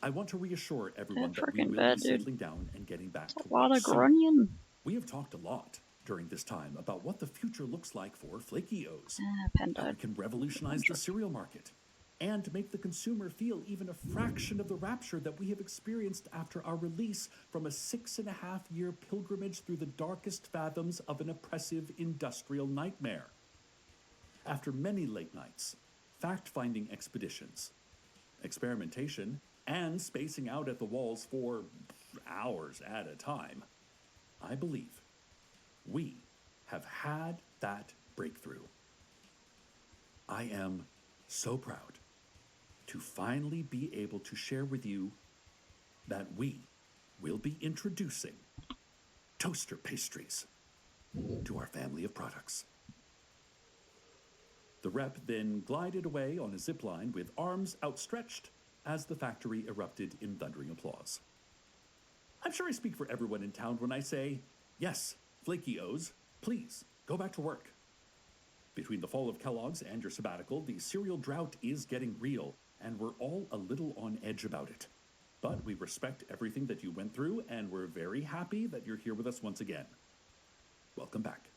I want to reassure everyone that we will be settling down and getting back to a lot work of soon. grunion. We have talked a lot during this time about what the future looks like for Flaky O's, how we can revolutionize the cereal market, and make the consumer feel even a fraction of the rapture that we have experienced after our release from a 6.5-year pilgrimage through the darkest fathoms of an oppressive industrial nightmare. After many late nights, fact-finding expeditions, experimentation, and spacing out at the walls for hours at a time, I believe we have had that breakthrough. I am so proud to finally be able to share with you that we will be introducing toaster pastries to our family of products." The rep then glided away on a zip line with arms outstretched as the factory erupted in thundering applause. I'm sure I speak for everyone in town when I say, yes, Flaky O's, please go back to work. Between the fall of Kellogg's and your sabbatical, the cereal drought is getting real, and we're all a little on edge about it. But we respect everything that you went through, and we're very happy that you're here with us once again. Welcome back.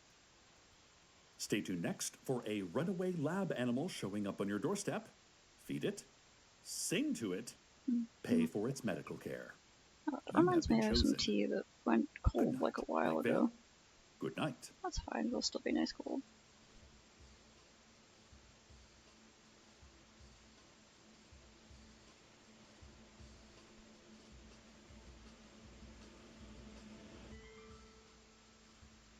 Stay tuned next for a runaway lab animal showing up on your doorstep. Feed it, sing to it, pay for its medical care. That reminds me of some tea that went cold like a while ago. Good night. That's fine, it'll still be nice cold.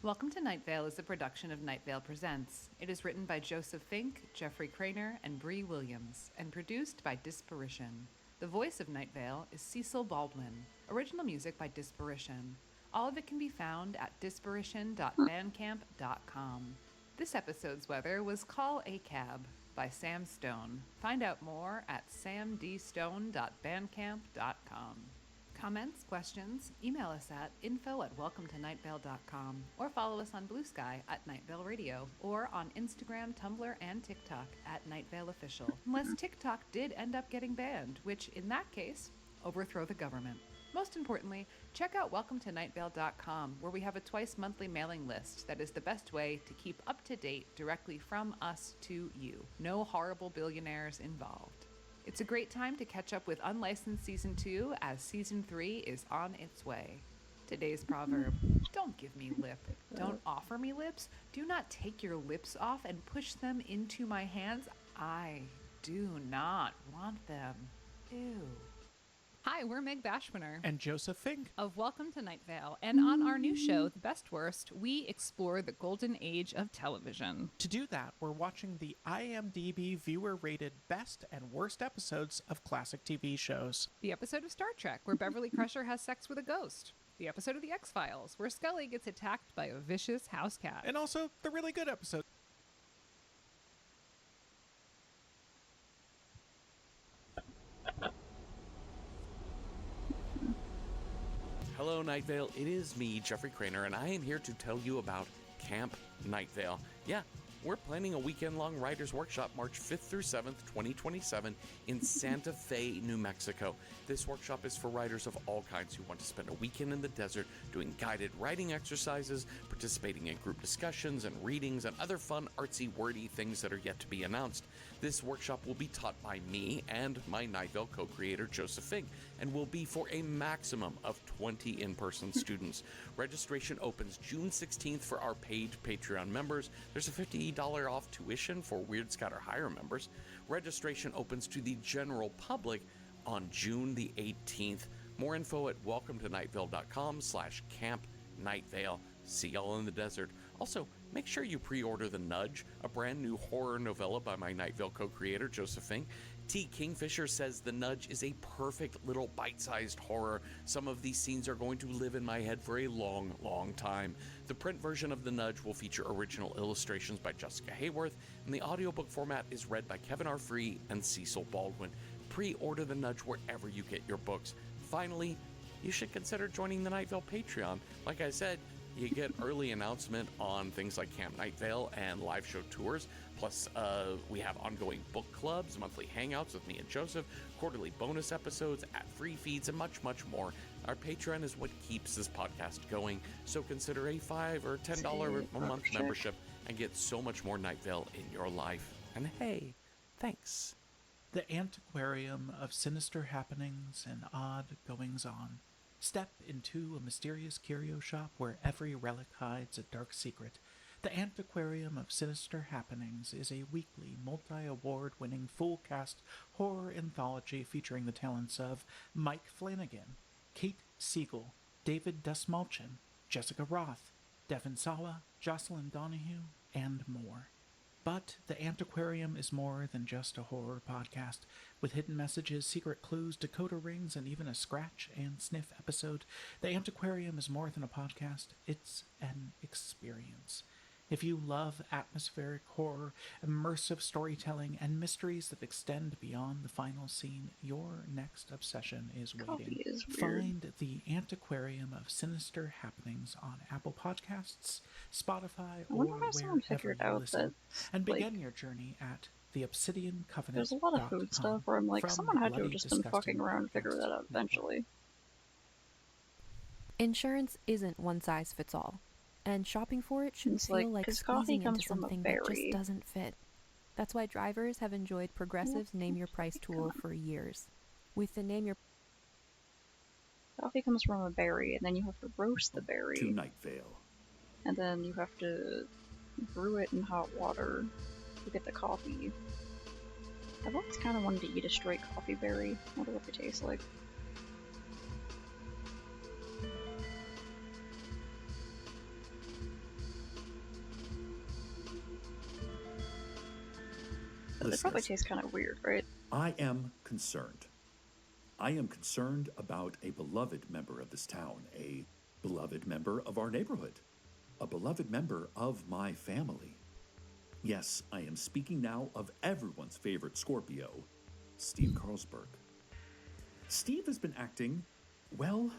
Welcome to Night Vale is a production of Night Vale Presents. It is written by Joseph Fink, Jeffrey Craner, and Bree Williams, and produced by Disparition. The voice of Night Vale is Cecil Baldwin. Original music by Disparition. All of it can be found at disparition.bandcamp.com. This episode's weather was Call a Cab by Sam Stone. Find out more at samdstone.bandcamp.com. Comments, questions, email us at info@welcometonightvale.com or follow us on Blue Sky at Night Vale Radio or on Instagram, Tumblr, and TikTok at Night Vale Official. Unless TikTok did end up getting banned, which in that case, overthrow the government. Most importantly, check out welcometonightvale.com where we have a twice-monthly mailing list that is the best way to keep up to date directly from us to you. No horrible billionaires involved. It's a great time to catch up with Unlicensed Season 2 as Season 3 is on its way. Today's proverb: don't give me lip. Don't offer me lips. Do not take your lips off and push them into my hands. I do not want them. Ew. Hi, we're Meg Bashmaner and Joseph Fink of Welcome to Night Vale. And on our new show, The Best Worst, we explore the golden age of television. To do that, we're watching the IMDb viewer-rated best and worst episodes of classic TV shows. The episode of Star Trek, where Beverly Crusher has sex with a ghost. The episode of The X-Files, where Scully gets attacked by a vicious house cat. And also the really good episode. Hello, Night Vale. It is me, Jeffrey Craner, and I am here to tell you about Camp Night Vale. Yeah, we're planning a weekend-long writer's workshop March 5th through 7th, 2027 in Santa Fe, New Mexico. This workshop is for writers of all kinds who want to spend a weekend in the desert doing guided writing exercises, participating in group discussions and readings, and other fun, artsy, wordy things that are yet to be announced. This workshop will be taught by me and my Night Vale co-creator, Joseph Fink, and will be for a maximum of 20 in-person students. Registration opens June 16th for our paid Patreon members. There's a $50 off tuition for Weird Scout or higher members. Registration opens to the general public on June the 18th. More info at welcometonightvale.com/Camp Night Vale. See y'all in the desert. Also, make sure you pre-order The Nudge, a brand new horror novella by my Night Vale co-creator, Joseph Fink. T. Kingfisher says The Nudge is a perfect little bite-sized horror. Some of these scenes are going to live in my head for a long, long time. The print version of The Nudge will feature original illustrations by Jessica Hayworth, and the audiobook format is read by Kevin R. Free and Cecil Baldwin. Pre-order The Nudge wherever you get your books. Finally, you should consider joining the Night Vale Patreon. Like I said, you get early announcement on things like Camp Night Vale and live show tours. Plus, we have ongoing book clubs, monthly hangouts with me and Joseph, quarterly bonus episodes, ad-free feeds, and much, much more. Our Patreon is what keeps this podcast going, so consider a $5 or $10 a month membership and get so much more Night Vale in your life. And hey, thanks. The Antiquarium of Sinister Happenings and Odd Goings-On. Step into a mysterious curio shop where every relic hides a dark secret. The Antiquarium of Sinister Happenings is a weekly, multi-award-winning, full-cast horror anthology featuring the talents of Mike Flanagan, Kate Siegel, David Dastmalchian, Jessica Roth, Devin Sawa, Jocelyn Donahue, and more. But The Antiquarium is more than just a horror podcast. With hidden messages, secret clues, decoder rings, and even a scratch and sniff episode, The Antiquarium is more than a podcast. It's an experience. If you love atmospheric horror, immersive storytelling, and mysteries that extend beyond the final scene, your next obsession is waiting. Coffee is weird. Find The Antiquarium of Sinister Happenings on Apple Podcasts, Spotify, or wherever you listen, and begin your journey at the Obsidian Covenant. There's a lot of food stuff where I'm like, someone had to have just been fucking around and figure that out eventually. Insurance isn't one size fits all. And shopping for it shouldn't feel like squeezing into something that just doesn't fit. That's why drivers have enjoyed Progressive's Name Your Price tool for years. With the Name Your Coffee comes from a berry, and then you have to roast the berry. To Night Vale. And then you have to brew it in hot water to get the coffee. I've always kind of wanted to eat a straight coffee berry. I wonder what they taste like. But they probably taste kind of weird, right? I am concerned. I am concerned about a beloved member of this town, a beloved member of our neighborhood, a beloved member of my family. Yes, I am speaking now of everyone's favorite Scorpio, Steve Carlsberg. Steve has been acting, well,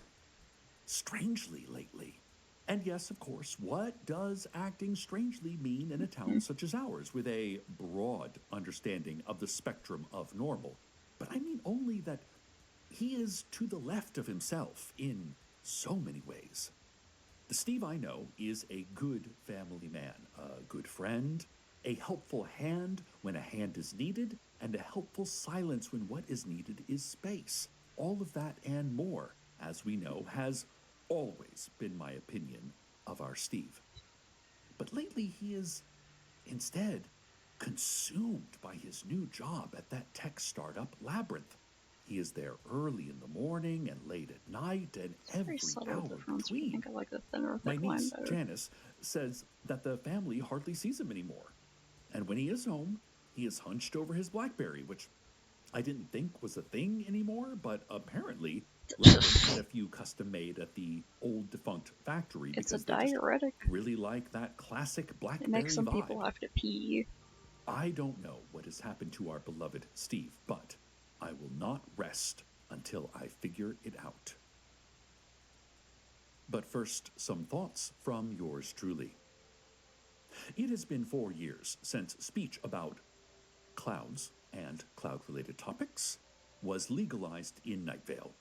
strangely lately. And yes, of course, what does acting strangely mean in a town such as ours, with a broad understanding of the spectrum of normal? But I mean only that he is to the left of himself in so many ways. The Steve I know is a good family man, a good friend, a helpful hand when a hand is needed, and a helpful silence when what is needed is space. All of that and more, as we know, has always been my opinion of our Steve. But lately he is, instead, consumed by his new job at that tech startup Labyrinth. He is there early in the morning and late at night and every hour between. I think I like the thinner My thick line niece, better. Janice, says that the family hardly sees him anymore. And when he is home, he is hunched over his BlackBerry, which I didn't think was a thing anymore, but apparently Labyrinth had a few custom made at the old defunct factory It's because a they just diuretic. really like that classic BlackBerry It makes some vibe. people have to pee. I don't know what has happened to our beloved Steve, but I will not rest until I figure it out. But first, some thoughts from yours truly. It has been 4 years since speech about clouds and cloud-related topics was legalized in Night Vale,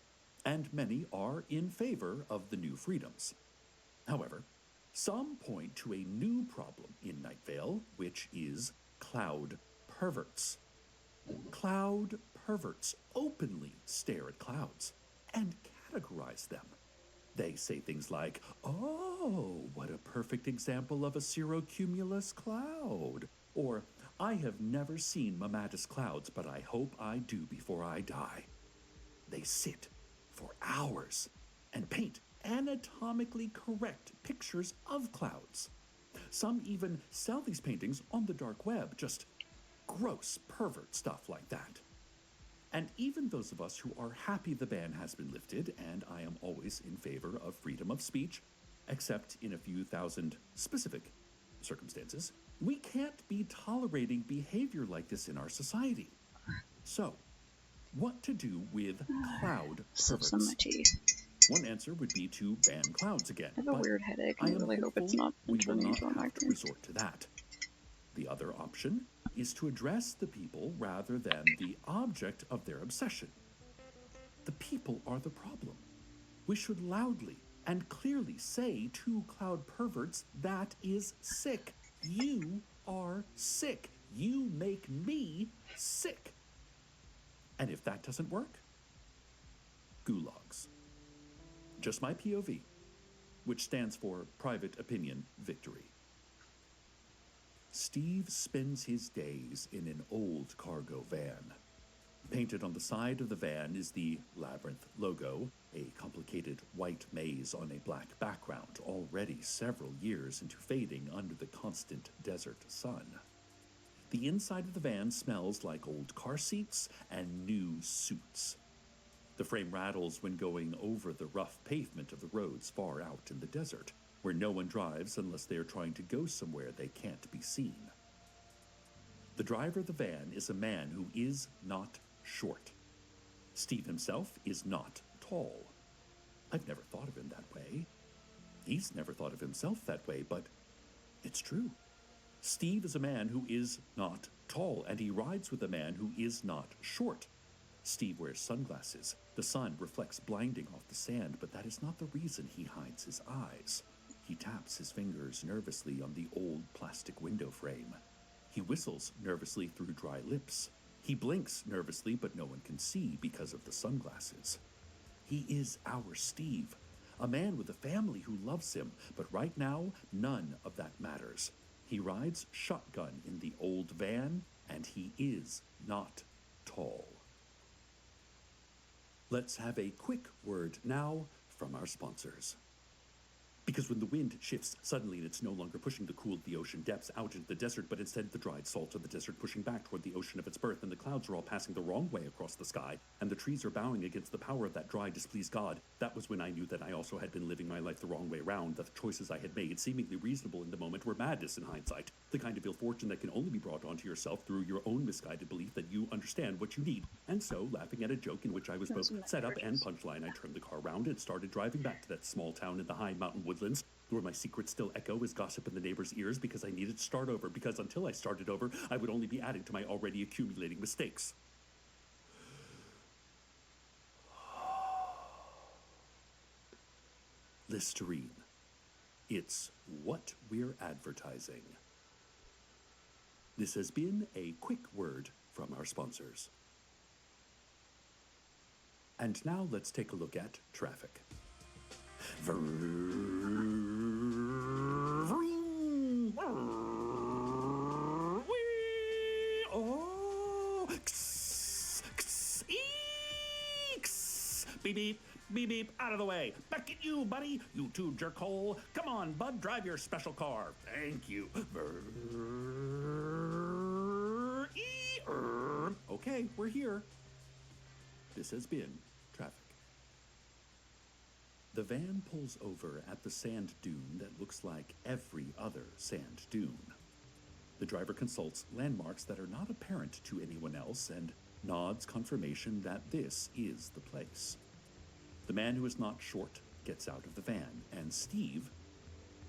and many are in favor of the new freedoms. However, some point to a new problem in Night Vale, which is cloud perverts. Cloud perverts openly stare at clouds and categorize them. They say things like, "Oh, what a perfect example of a cirrocumulus cloud," or "I have never seen mammatus clouds, but I hope I do before I die." They sit for hours and paint anatomically correct pictures of clouds. Some even sell these paintings on the dark web, just gross pervert stuff like that. And even those of us who are happy the ban has been lifted, and I am always in favor of freedom of speech, except in a few thousand specific circumstances, we can't be tolerating behavior like this in our society. So, what to do with cloud perverts? Some of my tea. One answer would be to ban clouds again. I have a but weird headache, I and I am really hope it's hopeful not we will turning not into a have to migraine. resort to that. The other option is to address the people rather than the object of their obsession. The people are the problem. We should loudly and clearly say to cloud perverts, "That is sick. You are sick. You make me sick." And if that doesn't work, gulags. Just my POV, which stands for Private Opinion Victory. Steve spends his days in an old cargo van. Painted on the side of the van is the Labyrinth logo, a complicated white maze on a black background, already several years into fading under the constant desert sun. The inside of the van smells like old car seats and new suits. The frame rattles when going over the rough pavement of the roads far out in the desert, where no one drives unless they are trying to go somewhere they can't be seen. The driver of the van is a man who is not short. Steve himself is not tall. I've never thought of him that way. He's never thought of himself that way, but it's true. Steve is a man who is not tall, and he rides with a man who is not short. Steve wears sunglasses. The sun reflects blinding off the sand, but that is not the reason he hides his eyes. He taps his fingers nervously on the old plastic window frame. He whistles nervously through dry lips. He blinks nervously, but no one can see because of the sunglasses. He is our Steve, a man with a family who loves him, but right now, none of that matters. He rides shotgun in the old van, and he is not tall. Let's have a quick word now from our sponsors. Because when the wind shifts suddenly and it's no longer pushing the cool of the ocean depths out into the desert, but instead the dried salt of the desert pushing back toward the ocean of its birth, and the clouds are all passing the wrong way across the sky, and the trees are bowing against the power of that dry, displeased God, that was when I knew that I also had been living my life the wrong way around, that the choices I had made, seemingly reasonable in the moment, were madness in hindsight, the kind of ill fortune that can only be brought onto yourself through your own misguided belief that you understand what you need. And so, laughing at a joke in which I was both set up and punchline, I turned the car around and started driving back to that small town in the high mountain woodlands, where my secrets still echo as gossip in the neighbors' ears, because I needed to start over, because until I started over, I would only be adding to my already accumulating mistakes. Listerine. It's what we're advertising. This has been a quick word from our sponsors. And now let's take a look at traffic. Oh, eeks. Beep, beep, beep, beep, out of the way. Back at you, buddy. You two jerkhole. Come on, bud, drive your special car. Thank you. Okay, we're here. This has been traffic. The van pulls over at the sand dune that looks like every other sand dune. The driver consults landmarks that are not apparent to anyone else and nods confirmation that this is the place. The man who is not short gets out of the van, and Steve,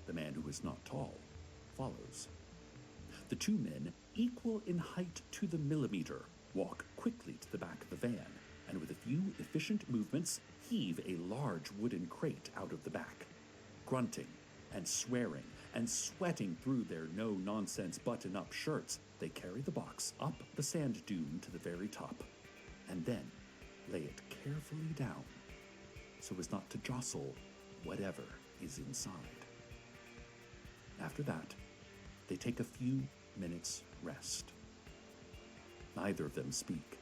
the man who is not tall, follows. The two men, equal in height to the millimeter, walk quickly to the back of the van, and with a few efficient movements, heave a large wooden crate out of the back. Grunting and swearing and sweating through their no-nonsense button-up shirts, they carry the box up the sand dune to the very top, and then lay it carefully down so as not to jostle whatever is inside. After that, they take a few minutes rest. Neither of them speak.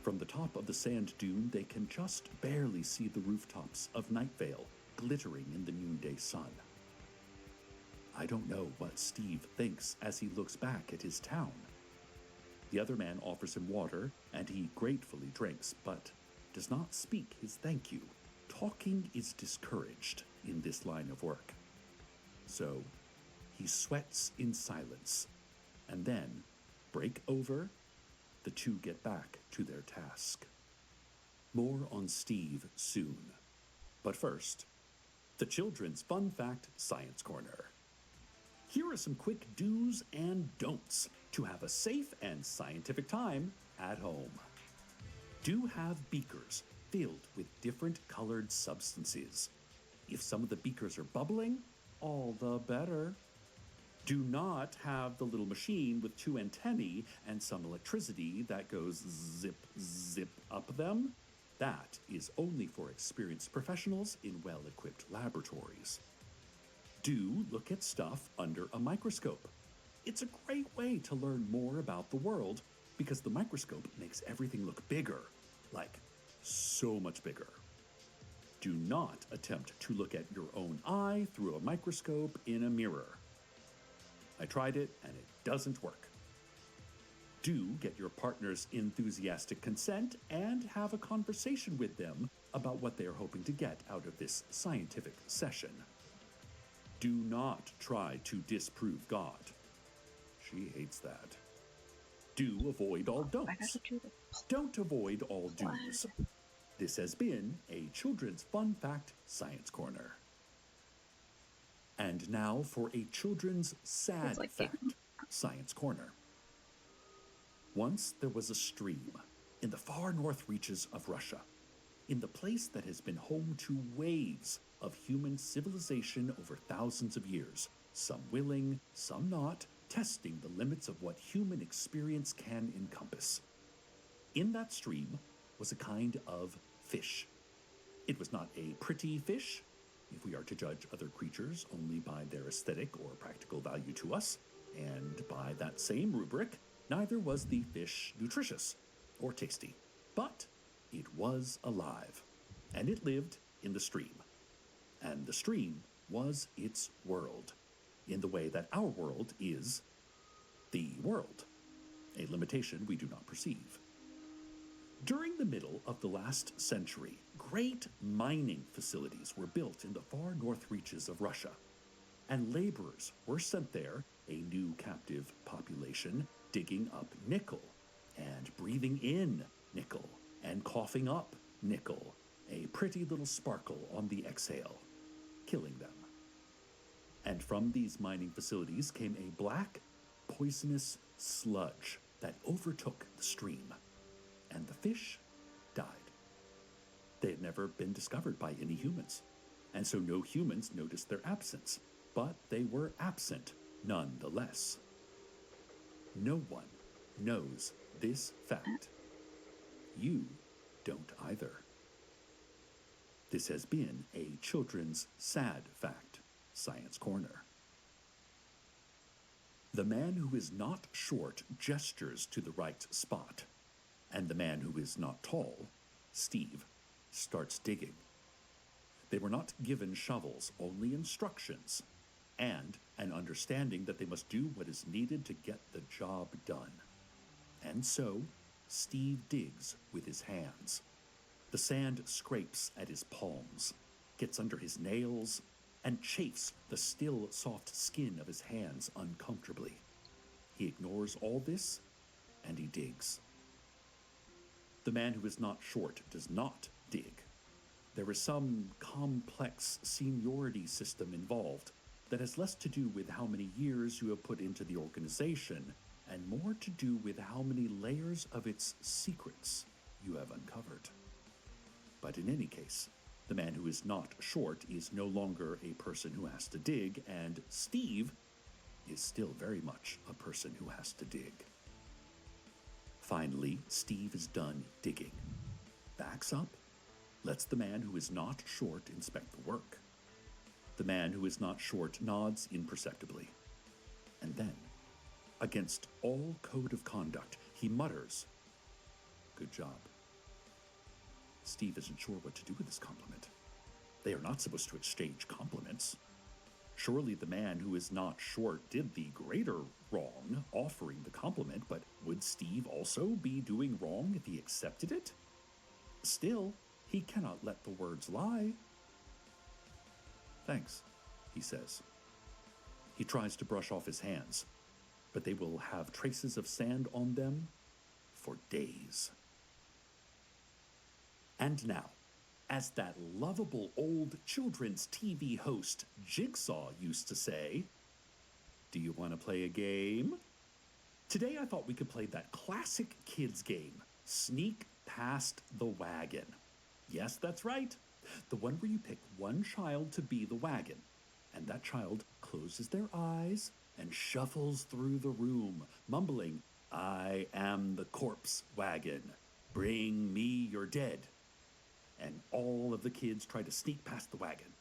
From the top of the sand dune, they can just barely see the rooftops of Night Vale glittering in the noonday sun. I don't know what Steve thinks as he looks back at his town. The other man offers him water, and he gratefully drinks, but does not speak his thank you. Talking is discouraged in this line of work. So, he sweats in silence, and then, break over, the two get back to their task. More on Steve soon. But first, the Children's Fun Fact Science Corner. Here are some quick do's and don'ts to have a safe and scientific time at home. Do have beakers filled with different colored substances. If some of the beakers are bubbling, all the better. Do not have the little machine with two antennae and some electricity that goes zip, zip up them. That is only for experienced professionals in well-equipped laboratories. Do look at stuff under a microscope. It's a great way to learn more about the world because the microscope makes everything look bigger, like so much bigger. Do not attempt to look at your own eye through a microscope in a mirror. I tried it and it doesn't work. Do get your partner's enthusiastic consent and have a conversation with them about what they are hoping to get out of this scientific session. Do not try to disprove God. She hates that. Do avoid all don'ts. Don't avoid all do's. This has been a Children's Fun Fact Science Corner. And now for a Children's Sad Fact Science Corner. Once there was a stream in the far north reaches of Russia, in the place that has been home to waves of human civilization over thousands of years, some willing, some not, testing the limits of what human experience can encompass. In that stream was a kind of fish. It was not a pretty fish, if we are to judge other creatures only by their aesthetic or practical value to us, and by that same rubric, neither was the fish nutritious or tasty, but it was alive, and it lived in the stream. And the stream was its world, in the way that our world is the world, a limitation we do not perceive. During the middle of the last century, great mining facilities were built in the far north reaches of Russia, and laborers were sent there, a new captive population, digging up nickel, and breathing in nickel, and coughing up nickel, a pretty little sparkle on the exhale, killing them. And from these mining facilities came a black, poisonous sludge that overtook the stream, and the fish died. They had never been discovered by any humans, and so no humans noticed their absence, but they were absent nonetheless. No one knows this fact. You don't either. This has been a children's sad fact, Science Corner. The man who is not short gestures to the right spot, and the man who is not tall, Steve, starts digging. They were not given shovels, only instructions, and an understanding that they must do what is needed to get the job done. And so, Steve digs with his hands. The sand scrapes at his palms, gets under his nails, and chafes the still soft skin of his hands uncomfortably. He ignores all this, and he digs. The man who is not short does not dig. There is some complex seniority system involved that has less to do with how many years you have put into the organization and more to do with how many layers of its secrets you have uncovered. But in any case, the man who is not short is no longer a person who has to dig, and Steve is still very much a person who has to dig. Finally, Steve is done digging, backs up, lets the man who is not short inspect the work. The man who is not short nods imperceptibly. And then, against all code of conduct, he mutters, "Good job." Steve isn't sure what to do with this compliment. They are not supposed to exchange compliments. Surely the man who is not short did the greater wrong offering the compliment, but would Steve also be doing wrong if he accepted it? Still, he cannot let the words lie. "Thanks," he says. He tries to brush off his hands, but they will have traces of sand on them for days. And now, as that lovable old children's TV host Jigsaw used to say, do you want to play a game? Today I thought we could play that classic kids game, Sneak Past the Wagon. Yes, that's right. The one where you pick one child to be the wagon, and that child closes their eyes and shuffles through the room, mumbling, "I am the corpse wagon. Bring me your dead." And all of the kids try to sneak past the wagon.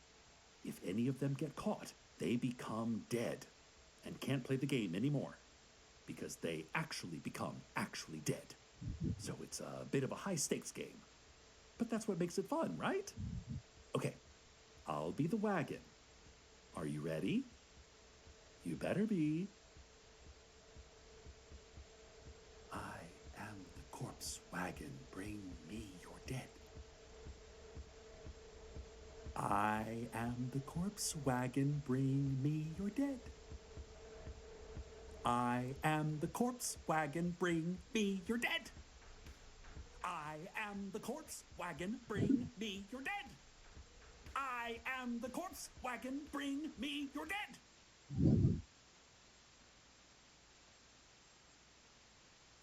If any of them get caught, they become dead and can't play the game anymore because they actually become actually dead. So it's a bit of a high-stakes game. But that's what makes it fun, right? Okay, I'll be the wagon. Are you ready? You better be. I am the corpse wagon. Bring me your dead. I am the corpse wagon, bring me your dead. I am the corpse wagon, bring me your dead. I am the corpse wagon, bring me your dead. I am the corpse wagon, bring me your dead.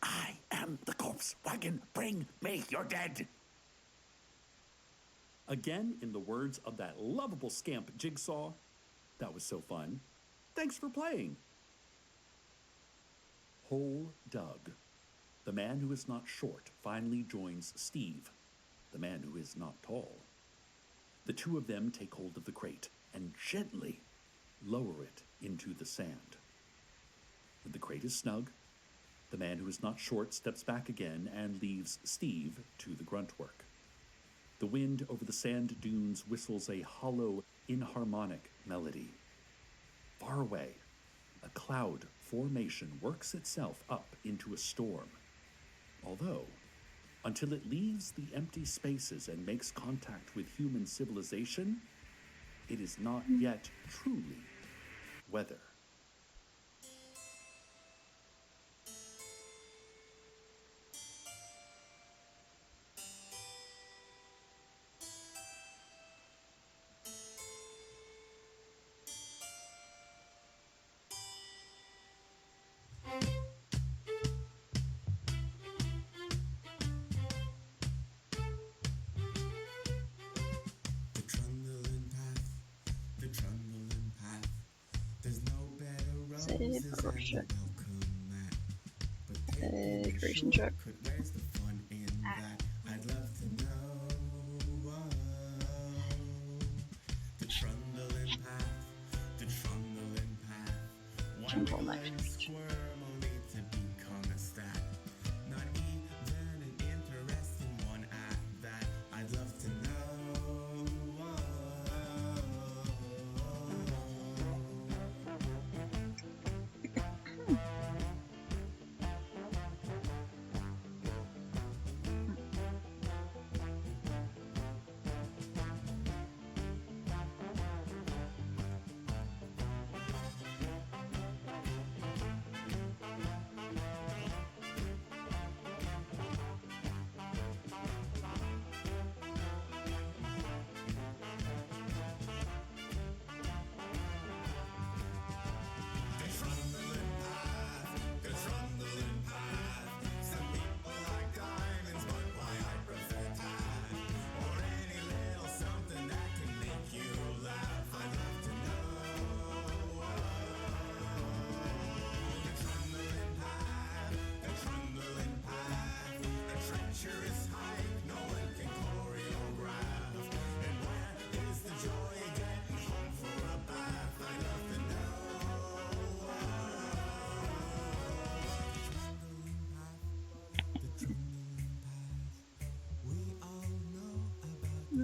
I am the corpse wagon, bring me your dead. Again, in the words of that lovable scamp Jigsaw, that was so fun. Thanks for playing. Hole Doug, the man who is not short, finally joins Steve, the man who is not tall. The two of them take hold of the crate and gently lower it into the sand. When the crate is snug, the man who is not short steps back again and leaves Steve to the grunt work. The wind over the sand dunes whistles a hollow, inharmonic melody. Far away, a cloud formation works itself up into a storm. Although, until it leaves the empty spaces and makes contact with human civilization, it is not yet truly weather. Creation check.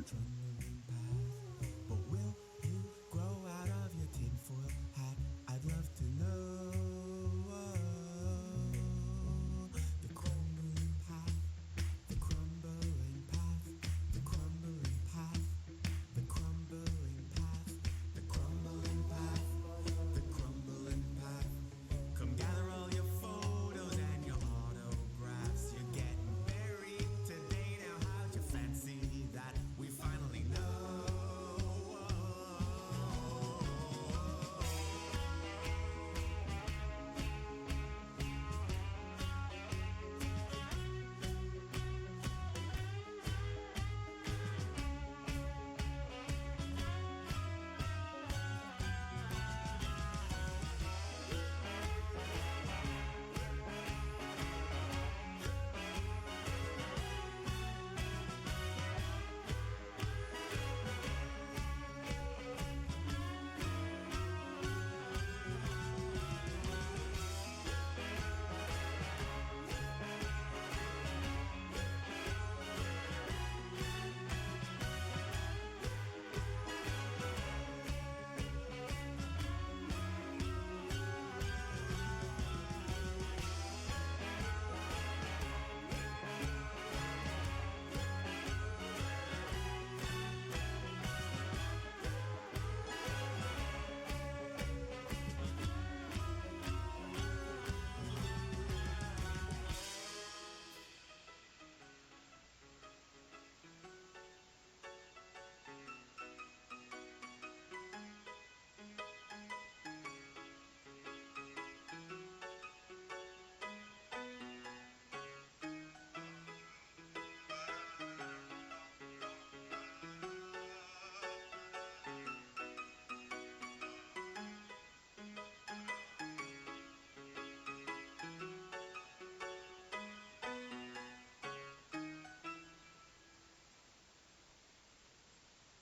trundling path. But will you grow out of your tinfoil hat? I'd love to know. The crumbling path, the crumbling path, the crumbling path, the crumbling path, the crumbling path, the crumbling path. Come gather all your photos and your autographs. You're getting buried today now. How'd you fancy that? We finally know.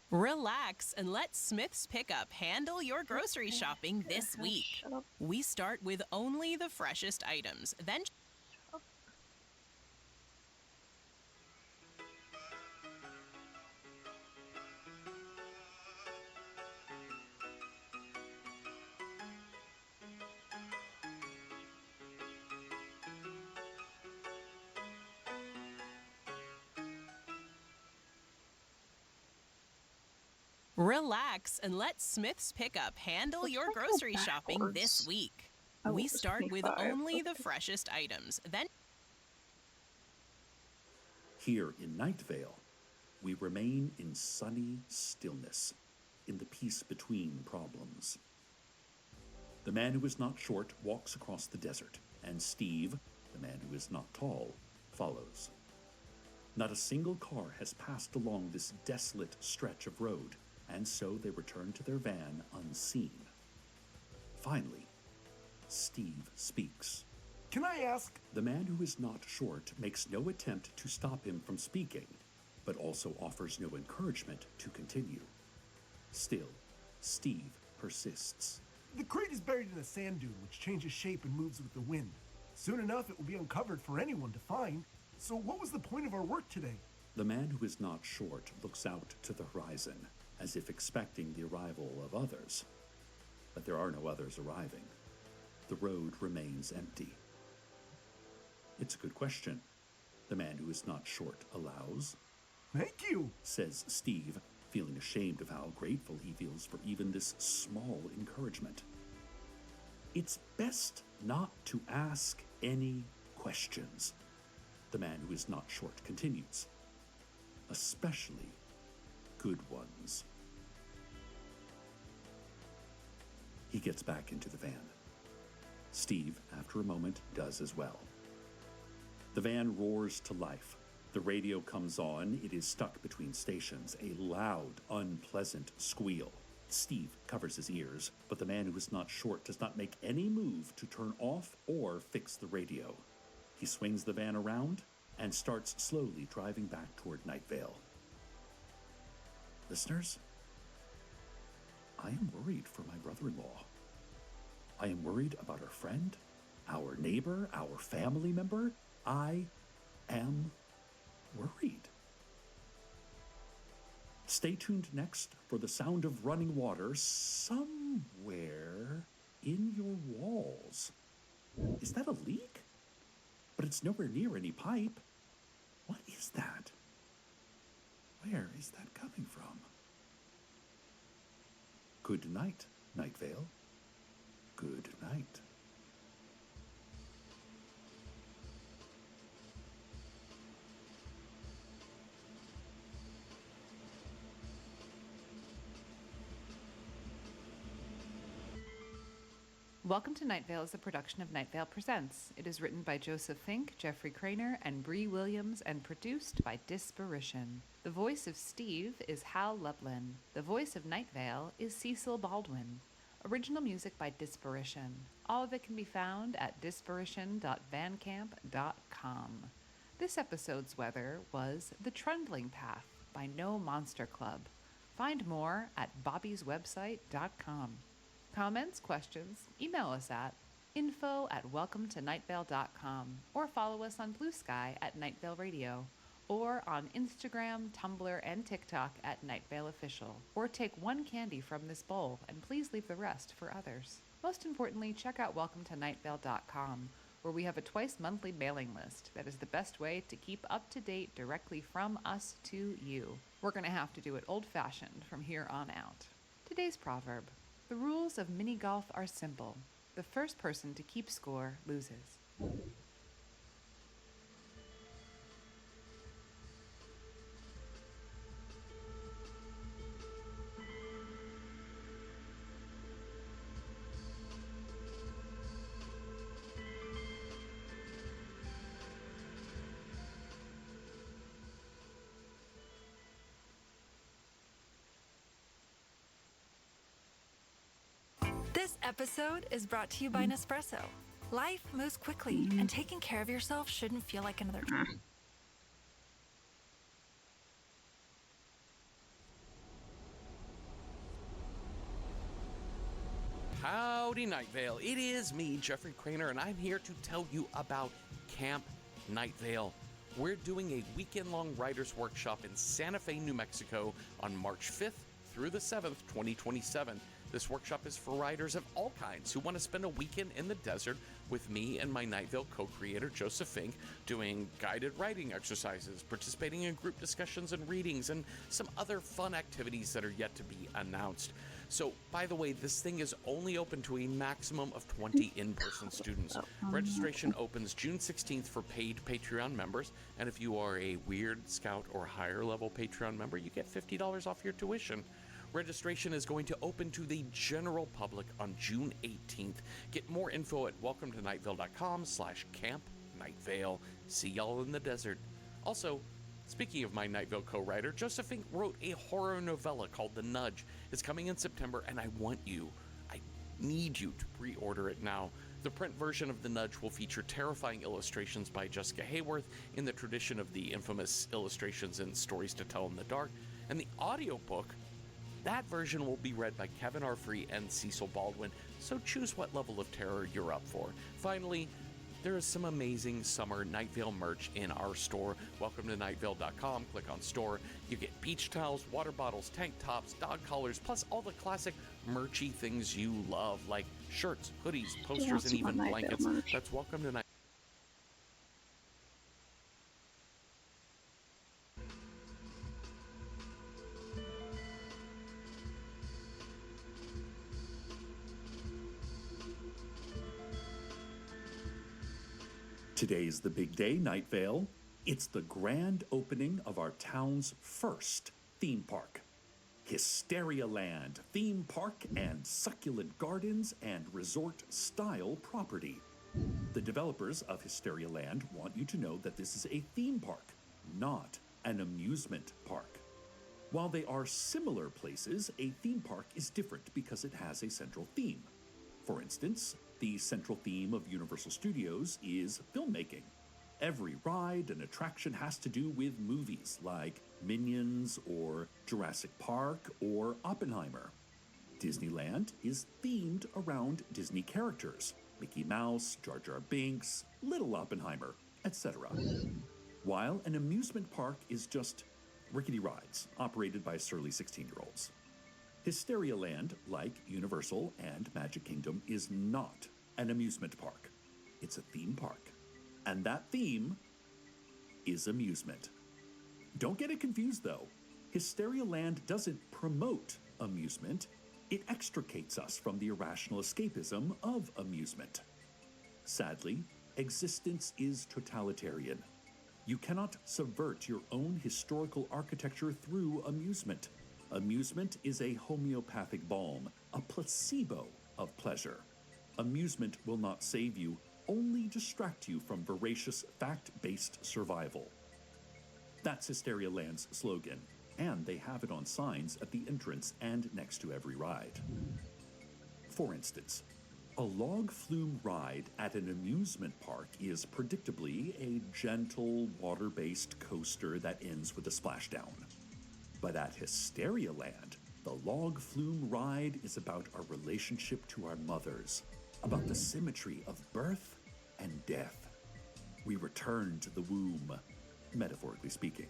Relax and let Smith's Pickup handle your grocery shopping this week. We start with only the freshest items, then relax and let Smith's Pickup handle your grocery shopping this week. Oh, We it was start with 25. only the freshest items, then Here in Night Vale, we remain in sunny stillness, in the peace between problems. The man who is not short walks across the desert, and Steve, the man who is not tall, follows. Not a single car has passed along this desolate stretch of road, and so they return to their van unseen. Finally, Steve speaks. Can I ask? The man who is not short makes no attempt to stop him from speaking, but also offers no encouragement to continue. Still, Steve persists. The crate is buried in a sand dune which changes shape and moves with the wind. Soon enough, it will be uncovered for anyone to find. So what was the point of our work today? The man who is not short looks out to the horizon, as if expecting the arrival of others. But there are no others arriving. The road remains empty. It's a good question. The man who is not short allows. Thank you, says Steve, feeling ashamed of how grateful he feels for even this small encouragement. It's best not to ask any questions, the man who is not short continues. Especially good ones. He gets back into the van. Steve, after a moment, does as well. The van roars to life. The radio comes on. It is stuck between stations. A loud, unpleasant squeal. Steve covers his ears, but the man who is not short does not make any move to turn off or fix the radio. He swings the van around and starts slowly driving back toward Night Vale. Listeners, I am worried for my brother-in-law. I am worried about our friend, our neighbor, our family member. I am worried. Stay tuned next for the sound of running water somewhere in your walls. Is that a leak? But it's nowhere near any pipe. What is that? Where is that coming from? Good night, Night Vale. Good night. Welcome to Night Vale is a production of Night Vale Presents. It is written by Joseph Fink, Jeffrey Craner, and Bree Williams, and produced by Disparition. The voice of Steve is Hal Lublin. The voice of Night Vale is Cecil Baldwin. Original music by Disparition. All of it can be found at disparition.bandcamp.com. This episode's weather was The Trundling Path by No Monster Club. Find more at bobbyswebsite.com. Comments, questions, email us at info@welcometonightvale.com or follow us on Blue Sky at Night Vale Radio or on Instagram, Tumblr, and TikTok at Night Vale Official. Or take one candy from this bowl and please leave the rest for others. Most importantly, check out welcometonightvale.com where we have a twice-monthly mailing list that is the best way to keep up to date directly from us to you. We're going to have to do it old-fashioned from here on out. Today's proverb. The rules of mini golf are simple. The first person to keep score loses. This episode is brought to you by Nespresso. Life moves quickly, and taking care of yourself shouldn't feel like another. Howdy, Night Vale. It is me, Jeffrey Craner, and I'm here to tell you about Camp Night Vale. We're doing a weekend-long writers' workshop in Santa Fe, New Mexico on March 5th through the 7th, 2027. This workshop is for writers of all kinds who want to spend a weekend in the desert with me and my Night Vale co-creator, Joseph Fink, doing guided writing exercises, participating in group discussions and readings, and some other fun activities that are yet to be announced. So, by the way, this thing is only open to a maximum of 20 in-person students. Registration opens June 16th for paid Patreon members, and if you are a Weird, Scout, or higher level Patreon member, you get $50 off your tuition. Registration is going to open to the general public on June 18th. Get more info at welcometonightvale.com/Camp Night Vale. See y'all in the desert. Also, speaking of my Night Vale co-writer, Joseph Fink wrote a horror novella called The Nudge. It's coming in September, and I need you to pre-order it now. The print version of The Nudge will feature terrifying illustrations by Jessica Hayworth in the tradition of the infamous illustrations in Stories to Tell in the Dark, and the audiobook, that version will be read by Kevin R. Free and Cecil Baldwin, so choose what level of terror you're up for. Finally, there is some amazing summer Night Vale merch in our store. Welcome to nightvale.com. Click on store. You get beach towels, water bottles, tank tops, dog collars, plus all the classic merchy things you love, like shirts, hoodies, posters, and even blankets. That's Welcome to Night. Today's the big day, Night Vale. It's the grand opening of our town's first theme park. Hysteria Land theme park and succulent gardens and resort-style property. The developers of Hysteria Land want you to know that this is a theme park, not an amusement park. While they are similar places, a theme park is different because it has a central theme. For instance, the central theme of Universal Studios is filmmaking. Every ride and attraction has to do with movies like Minions or Jurassic Park or Oppenheimer. Disneyland is themed around Disney characters, Mickey Mouse, Jar Jar Binks, Little Oppenheimer, etc. While an amusement park is just rickety rides operated by surly 16-year-olds. Hysteria Land, like Universal and Magic Kingdom, is not an amusement park. It's a theme park. And that theme is amusement. Don't get it confused, though. Hysteria Land doesn't promote amusement. It extricates us from the irrational escapism of amusement. Sadly, existence is totalitarian. You cannot subvert your own historical architecture through amusement. Amusement is a homeopathic balm, a placebo of pleasure. Amusement will not save you, only distract you from voracious, fact-based survival. That's Hysteria Land's slogan, and they have it on signs at the entrance and next to every ride. For instance, a log flume ride at an amusement park is predictably a gentle, water-based coaster that ends with a splashdown. But at Hysteria Land, the log flume ride is about our relationship to our mothers, about the symmetry of birth and death. We return to the womb, metaphorically speaking.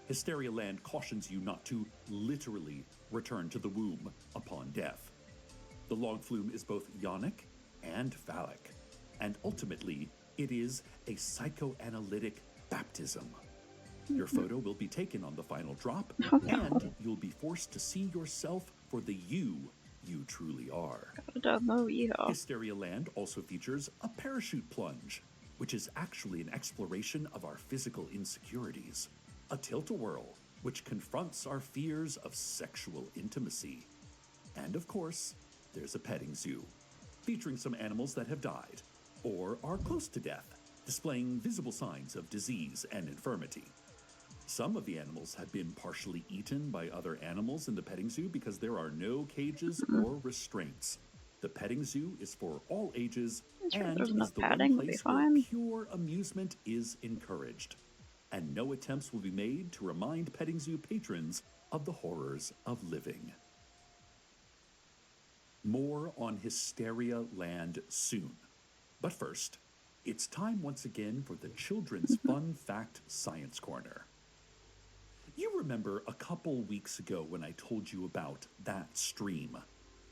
Hysteria Land cautions you not to literally return to the womb upon death. The log flume is both yonic and phallic, and ultimately, it is a psychoanalytic baptism. Your photo will be taken on the final drop, and you'll be forced to see yourself for the you truly are. Hysteria Land also features a parachute plunge, which is actually an exploration of our physical insecurities. A tilt-a-whirl, which confronts our fears of sexual intimacy. And of course, there's a petting zoo, featuring some animals that have died, or are close to death, displaying visible signs of disease and infirmity. Some of the animals have been partially eaten by other animals in the petting zoo because there are no cages or restraints. The petting zoo is for all ages and is the one place where pure amusement is encouraged. And no attempts will be made to remind petting zoo patrons of the horrors of living. More on Hysteria Land soon. But first, it's time once again for the Children's Fun Fact Science Corner. You remember a couple weeks ago when I told you about that stream,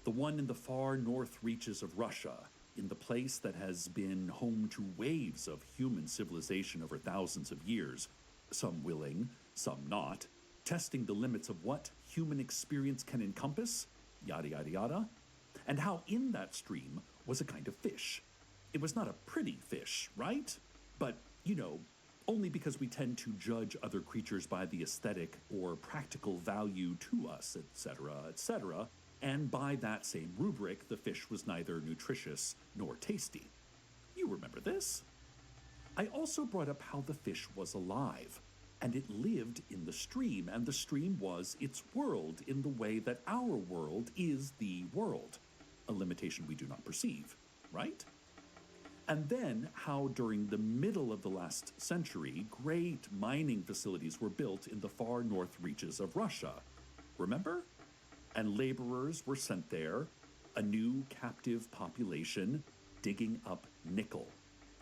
the one in the far north reaches of Russia, in the place that has been home to waves of human civilization over thousands of years, some willing, some not, testing the limits of what human experience can encompass, yada yada yada, and how in that stream was a kind of fish. It was not a pretty fish, right? But, you know, only because we tend to judge other creatures by the aesthetic or practical value to us, etc., and by that same rubric, the fish was neither nutritious nor tasty. You remember this? I also brought up how the fish was alive, and it lived in the stream, and the stream was its world in the way that our world is the world, a limitation we do not perceive, right? And then how during the middle of the last century, great mining facilities were built in the far north reaches of Russia. Remember? And laborers were sent there, a new captive population digging up nickel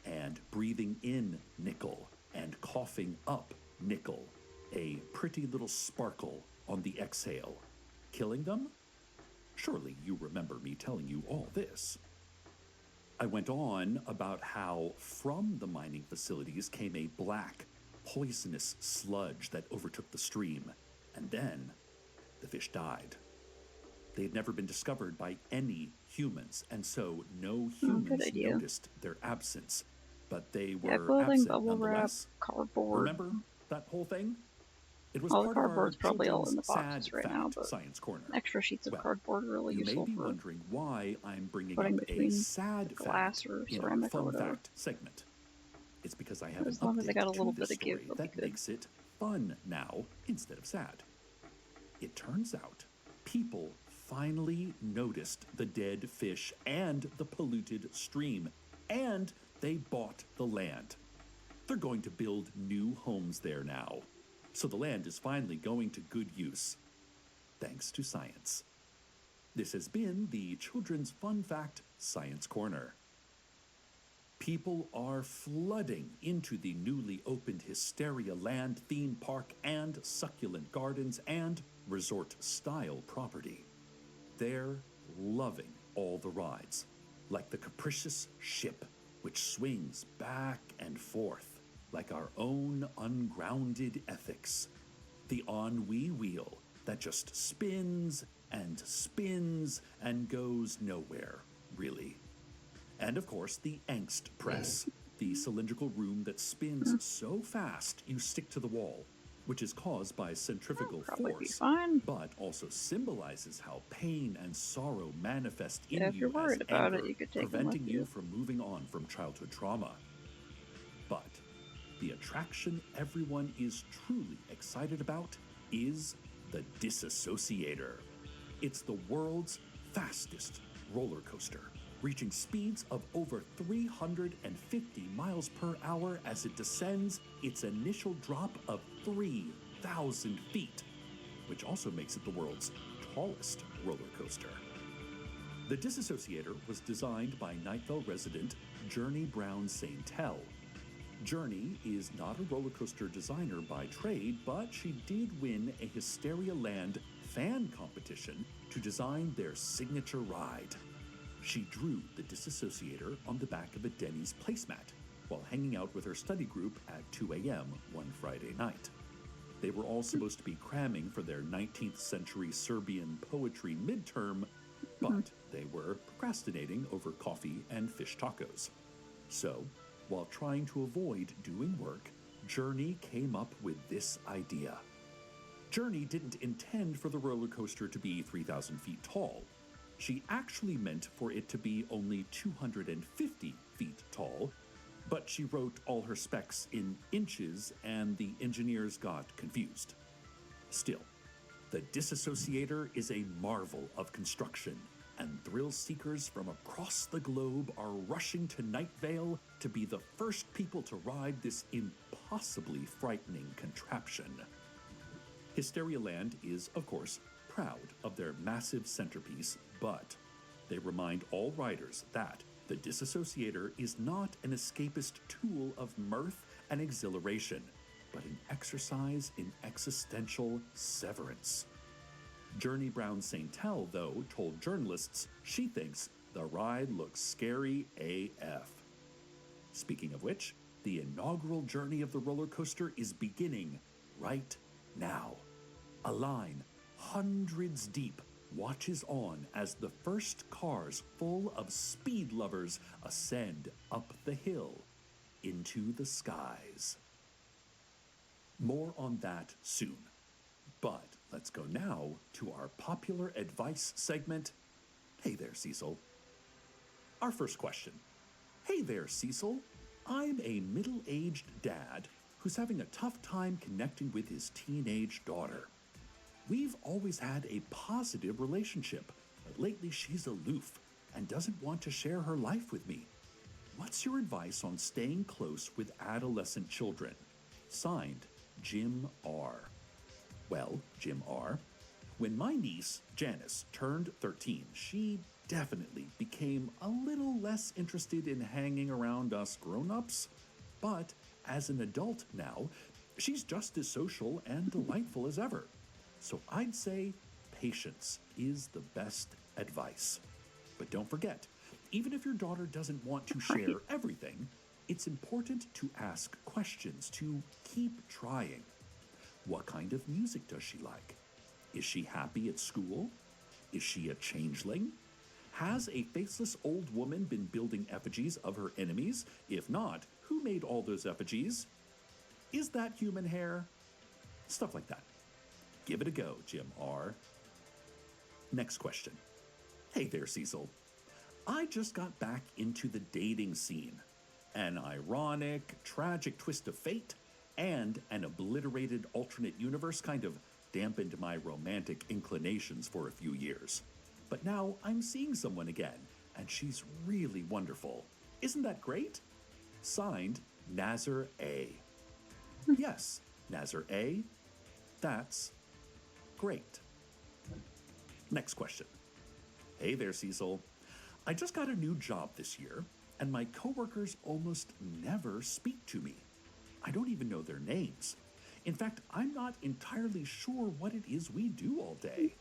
and breathing in nickel and coughing up nickel, a pretty little sparkle on the exhale. Killing them? Surely you remember me telling you all this. I went on about how from the mining facilities came a black, poisonous sludge that overtook the stream, and then the fish died. They had never been discovered by any humans, and so no humans noticed their absence, but they were absent nonetheless. Cardboard. Remember that whole thing? It was All the part of our cardboard's probably all in the Children's boxes right now, Fact but Science Corner. extra sheets of Well, cardboard are really you useful may be for wondering why I'm bringing putting up a between sad glass fact or in our ceramic or fun whatever. fact segment. It's because I have As an long as I got a update little to bit this of give, story it'll be that good. makes it fun now instead of sad. It turns out people finally noticed the dead fish and the polluted stream, and they bought the land. They're going to build new homes there now. So the land is finally going to good use, thanks to science. This has been the Children's Fun Fact Science Corner. People are flooding into the newly opened Hysteria Land theme park and succulent gardens and resort-style property. They're loving all the rides, like the capricious ship, which swings back and forth like our own ungrounded ethics. The ennui wheel that just spins and goes nowhere, really. And of course, the angst press, the cylindrical room that spins so fast you stick to the wall, which is caused by centrifugal force, but also symbolizes how pain and sorrow manifest in if you you're worried as about anger, it, you could take them preventing with you you. from moving on from childhood trauma. But the attraction everyone is truly excited about is the Disassociator. It's the world's fastest roller coaster, reaching speeds of over 350 miles per hour as it descends its initial drop of 3,000 feet, which also makes it the world's tallest roller coaster. The Disassociator was designed by Nightville resident Journey Brown Saintel. Journey is not a roller coaster designer by trade, but she did win a Hysteria Land fan competition to design their signature ride. She drew the Disassociator on the back of a Denny's placemat while hanging out with her study group at 2 a.m. one Friday night. They were all supposed to be cramming for their 19th century Serbian poetry midterm, but they were procrastinating over coffee and fish tacos. So, while trying to avoid doing work, Journey came up with this idea. Journey didn't intend for the roller coaster to be 3,000 feet tall. She actually meant for it to be only 250 feet tall, but she wrote all her specs in inches and the engineers got confused. Still, the Disassociator is a marvel of construction, and thrill seekers from across the globe are rushing to Night Vale to be the first people to ride this impossibly frightening contraption. Hysteria Land is, of course, proud of their massive centerpiece, but they remind all riders that the Disassociator is not an escapist tool of mirth and exhilaration, but an exercise in existential severance. Journey Brown Saintel, though, told journalists she thinks the ride looks scary AF. Speaking of which, the inaugural journey of the roller coaster is beginning right now. A line hundreds deep watches on as the first cars full of speed lovers ascend up the hill into the skies. More on that soon. But let's go now to our popular advice segment. Hey there, Cecil. Our first question. Hey there, Cecil. I'm a middle-aged dad who's having a tough time connecting with his teenage daughter. We've always had a positive relationship, but lately she's aloof and doesn't want to share her life with me. What's your advice on staying close with adolescent children? Signed, Jim R. Well, Jim R., when my niece, Janice, turned 13, she definitely became a little less interested in hanging around us grown-ups. But as an adult now, she's just as social and delightful as ever. So I'd say patience is the best advice. But don't forget, even if your daughter doesn't want to share everything, it's important to ask questions, to keep trying. What kind of music does she like? Is she happy at school? Is she a changeling? Has a faceless old woman been building effigies of her enemies? If not, who made all those effigies? Is that human hair? Stuff like that. Give it a go, Jim R. Next question. Hey there, Cecil. I just got back into the dating scene. An ironic, tragic twist of fate and an obliterated alternate universe kind of dampened my romantic inclinations for a few years. But now I'm seeing someone again, and she's really wonderful. Isn't that great? Signed, Nazar A. Yes, Nazar A. That's great. Next question. Hey there, Cecil. I just got a new job this year, and my coworkers almost never speak to me. I don't even know their names. In fact, I'm not entirely sure what it is we do all day.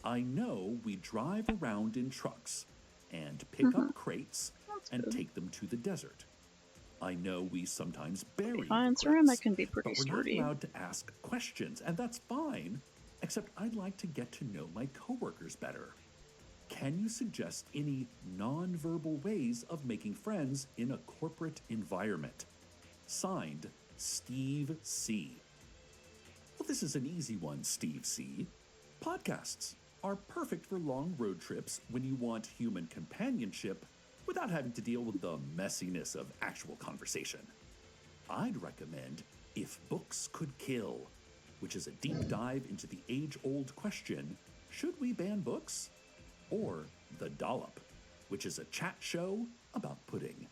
I know we drive around in trucks and pick up crates and take them to the desert. I know we sometimes bury the ceramic crates, can be pretty but we're sturdy. not allowed to ask questions, and that's fine, except I'd like to get to know my coworkers better. Can you suggest any non-verbal ways of making friends in a corporate environment? Signed, Steve C. Well, this is an easy one, Steve C. Podcasts are perfect for long road trips when you want human companionship without having to deal with the messiness of actual conversation. I'd recommend If Books Could Kill, which is a deep dive into the age-old question, should we ban books? Or The Dollop, which is a chat show about pudding.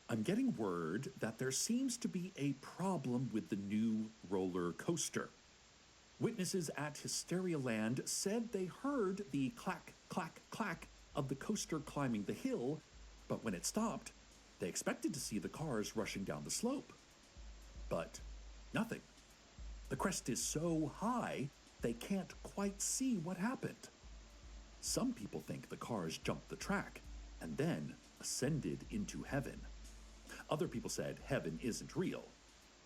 I'm getting word that there seems to be a problem with the new roller coaster. Witnesses at Hysterialand said they heard the clack, clack, clack of the coaster climbing the hill, but when it stopped, they expected to see the cars rushing down the slope. But nothing. The crest is so high, they can't quite see what happened. Some people think the cars jumped the track and then ascended into heaven. Other people said heaven isn't real,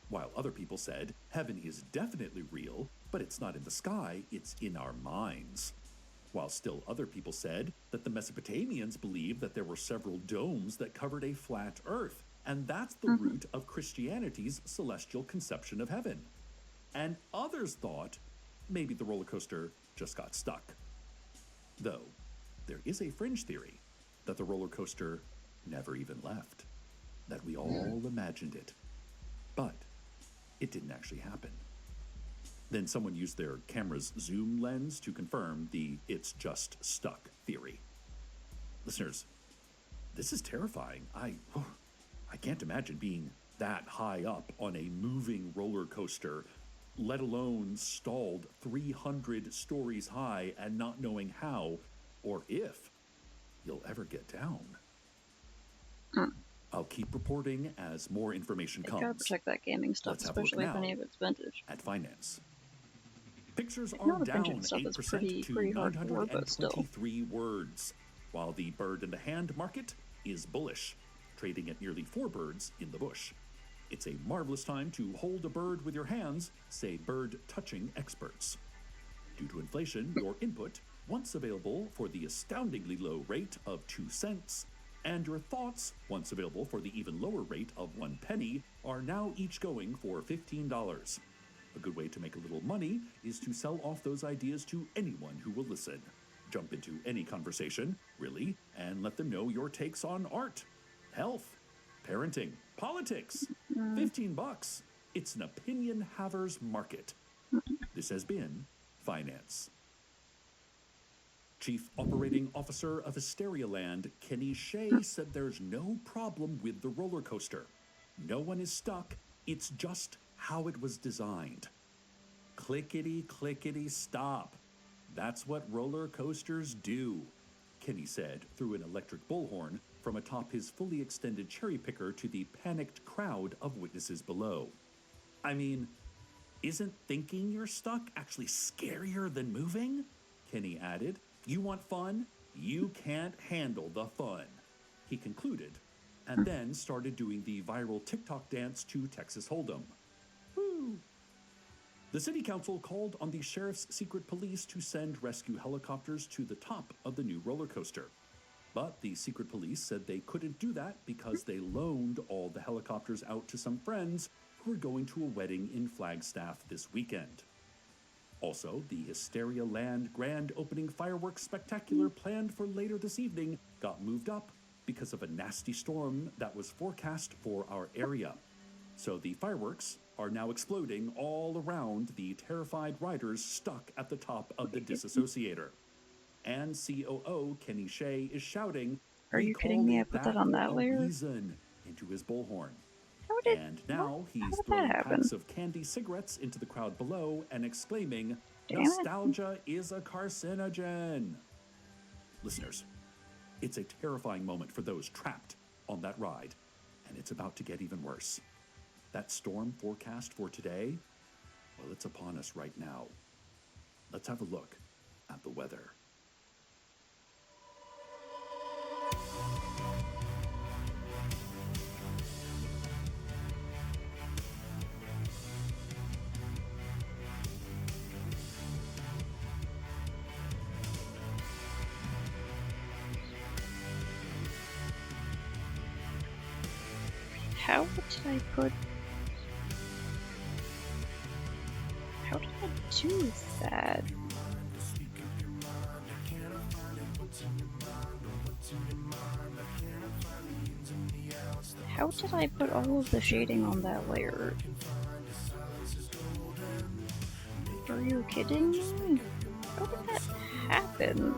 while other people said heaven is definitely real, but it's not in the sky, it's in our minds. While still other people said that the Mesopotamians believed that there were several domes that covered a flat earth, and that's the root of Christianity's celestial conception of heaven. And others thought maybe the roller coaster just got stuck. Though, there is a fringe theory that the roller coaster never even left, that we all imagined it. But it didn't actually happen. Then someone used their camera's zoom lens to confirm the "it's just stuck" theory. Listeners, this is terrifying. I can't imagine being that high up on a moving roller coaster, let alone stalled 300 stories high and not knowing how or if you'll ever get down. I'll keep reporting as more information You comes. gotta protect that gaming stuff, Let's have a look especially if now any of it's vintage. at finance. Pictures Like, are the vintage down stuff is 8% pretty to hard to work with still. 923 words, while the bird in the hand market is bullish, trading at nearly 4 birds in the bush. It's a marvelous time to hold a bird with your hands, say bird touching experts. Due to inflation, your input, once available for the astoundingly low rate of 2 cents, and your thoughts, once available for the even lower rate of 1 penny, are now each going for $15. A good way to make a little money is to sell off those ideas to anyone who will listen. Jump into any conversation, really, and let them know your takes on art, health, parenting, politics. $15. It's an opinion haver's market. This has been Finance. Chief Operating Officer of Hysterialand, Kenny Shea, said there's no problem with the roller coaster. No one is stuck. It's just how it was designed. Clickety, clickety, stop. That's what roller coasters do, Kenny said through an electric bullhorn from atop his fully extended cherry picker to the panicked crowd of witnesses below. I mean, isn't thinking you're stuck actually scarier than moving? Kenny added. You want fun? You can't handle the fun, he concluded, and then started doing the viral TikTok dance to Texas Hold'em. Woo! The city council called on the sheriff's secret police to send rescue helicopters to the top of the new roller coaster. But the secret police said they couldn't do that because they loaned all the helicopters out to some friends who were going to a wedding in Flagstaff this weekend. Also, the Hysterialand grand opening fireworks spectacular planned for later this evening got moved up because of a nasty storm that was forecast for our area. So the fireworks are now exploding all around the terrified riders stuck at the top of the disassociator. And COO Kenny Shea is shouting, Are you kidding me? I put that on that layer? Reason, into his bullhorn. did- And now he's did that throwing happen? packs of candy cigarettes into the crowd below and exclaiming, Damn it. "Nostalgia is a carcinogen." Listeners, It's a terrifying moment for those trapped on that ride, and it's about to get even worse. That storm forecast for today, well, it's upon us right now. Let's have a look at the weather. How did I put... How did I do that? How did I put all of the shading on that layer? Are you kidding me? How did that happen?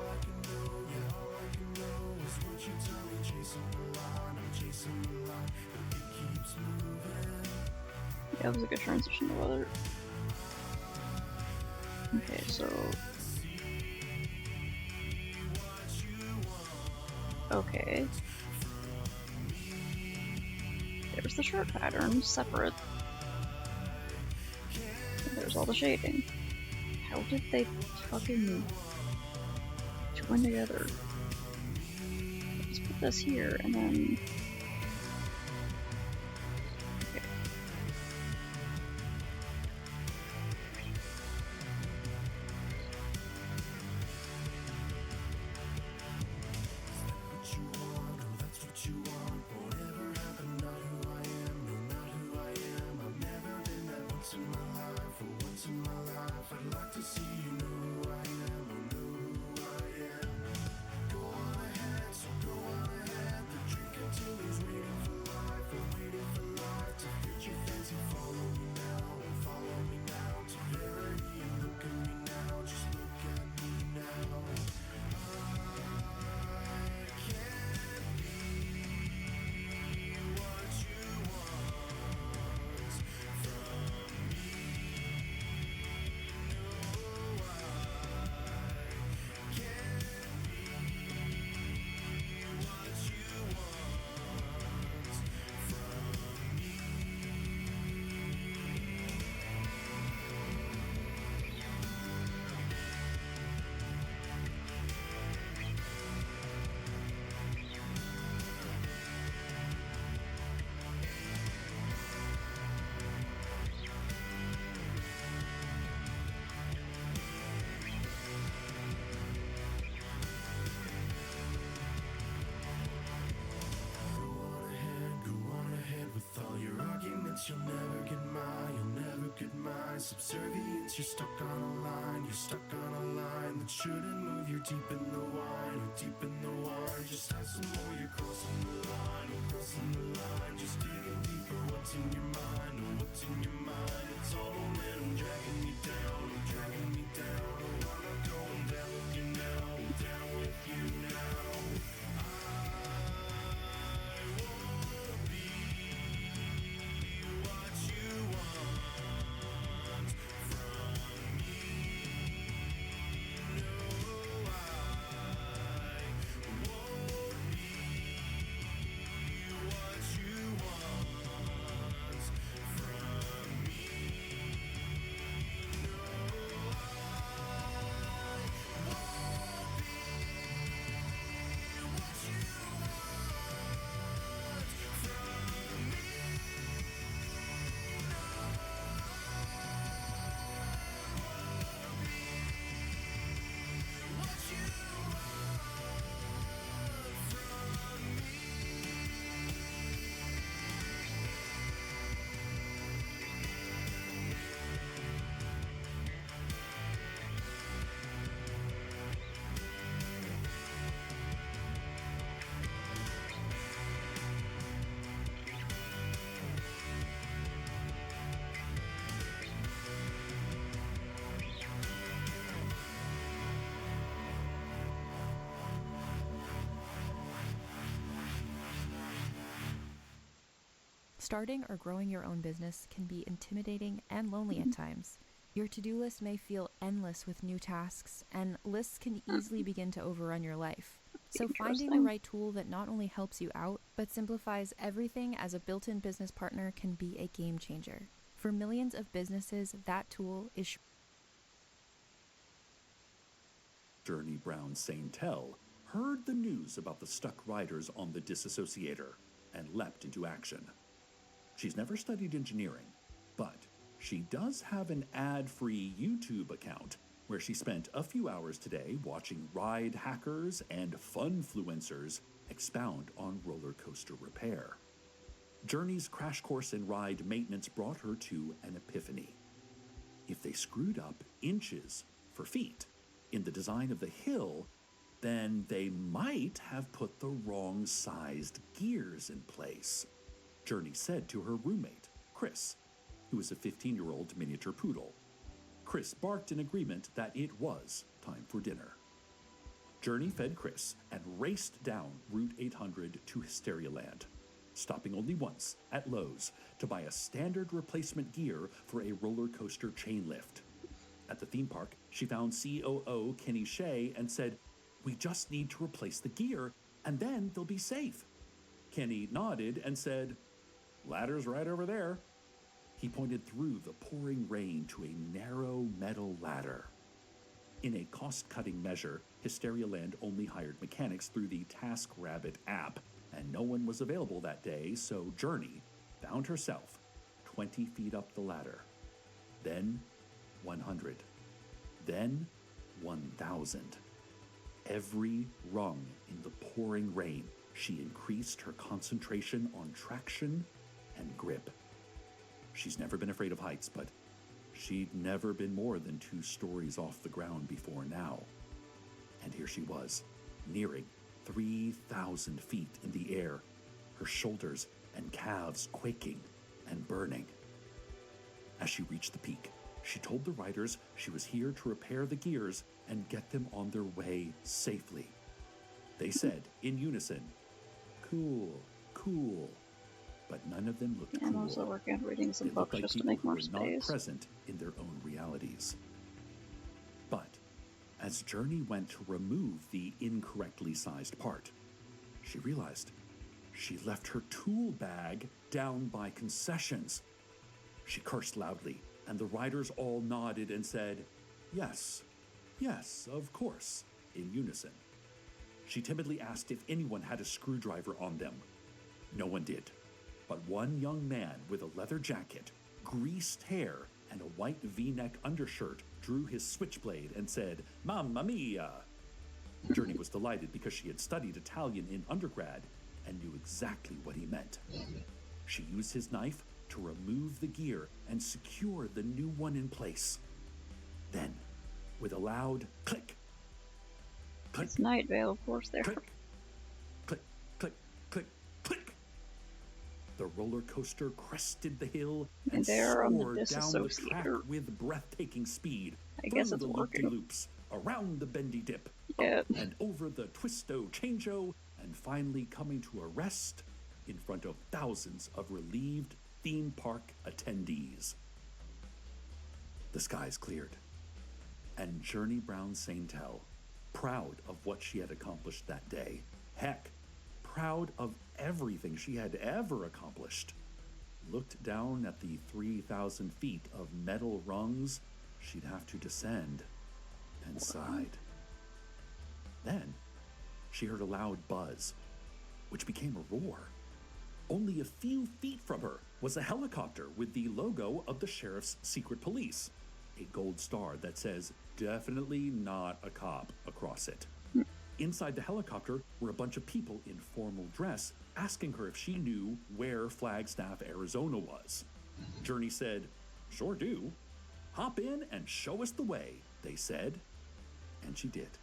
Yeah, that was a good transition to weather. Okay, so... Okay. There's the shirt pattern, separate. And there's all the shading. How did they fucking join together? Let's put this here, and then... Okay. You'll never get mine, you'll never get mine. Subservience, you're stuck on a line, you're stuck on a line that shouldn't move. You're deep in the wine, or deep in the wine. Just have some more, you're crossing the line, or crossing the line. Just digging deeper, what's in your mind, or what's in your mind. It's all momentum, dragging me down, or dragging me down. Oh, I'm not going down with you now, I'm down with you now. Starting or growing your own business can be intimidating and lonely at times. Your to-do list may feel endless with new tasks, and lists can easily begin to overrun your life. So finding the right tool that not only helps you out, but simplifies everything as a built-in business partner can be a game changer. For millions of businesses, that tool is Journey Brown Saintel heard the news about the stuck riders on the Disassociator and leapt into action. She's never studied engineering, but she does have an ad-free YouTube account where she spent a few hours today watching ride hackers and funfluencers expound on roller coaster repair. Journey's crash course in ride maintenance brought her to an epiphany. If they screwed up inches for feet in the design of the hill, then they might have put the wrong sized gears in place, Journey said to her roommate, Chris, who is a 15-year-old miniature poodle. Chris barked in agreement that it was time for dinner. Journey fed Chris and raced down Route 800 to Hysterialand, stopping only once at Lowe's to buy a standard replacement gear for a roller coaster chain lift. At the theme park, she found COO Kenny Shea and said, "We just need to replace the gear, and then they'll be safe." Kenny nodded and said, "Ladder's right over there." He pointed through the pouring rain to a narrow metal ladder. In a cost-cutting measure, Hysterialand only hired mechanics through the TaskRabbit app, and no one was available that day, so Journey found herself 20 feet up the ladder. Then 100. Then 1,000. Every rung in the pouring rain, she increased her concentration on traction and grip. She's never been afraid of heights, but she'd never been more than 2 stories off the ground before now. And here she was, nearing 3,000 feet in the air, her shoulders and calves quaking and burning. As she reached the peak, she told the riders she was here to repair the gears and get them on their way safely. They said in unison, "Cool, cool," but none of them looked cool. I'm also working on reading some They books looked like just to people make who more were space. not present in their own realities. But as Journey went to remove the incorrectly sized part, she realized she left her tool bag down by concessions. She cursed loudly, and the riders all nodded and said, "Yes, yes, of course," in unison. She timidly asked if anyone had a screwdriver on them. No one did, but one young man with a leather jacket, greased hair, and a white V-neck undershirt drew his switchblade and said, "Mamma mia!" Journey was delighted because she had studied Italian in undergrad and knew exactly what he meant. She used his knife to remove the gear and secure the new one in place. Then, with a loud click, click, It's Night Vale, of course. There. click, click, click, click, click, the roller coaster crested the hill and there on the soared down the track Disassociator. with breathtaking speed. I guess through it's the working. loop-de-loops, around the bendy dip, Yeah. up and over the twisto changeo, and finally coming to a rest in front of thousands of relieved theme park attendees. The skies cleared, and Journey Brown Saintel, proud of what she had accomplished that day, heck, proud of everything she had ever accomplished, looked down at the 3,000 feet of metal rungs she'd have to descend and sighed. Then she heard a loud buzz, which became a roar. Only a few feet from her was a helicopter with the logo of the sheriff's secret police, a gold star that says "Definitely not a cop" across it. Inside the helicopter were a bunch of people in formal dress asking her if she knew where Flagstaff, Arizona was. Journey said, "Sure do. Hop in and show us the way," they said. And she did.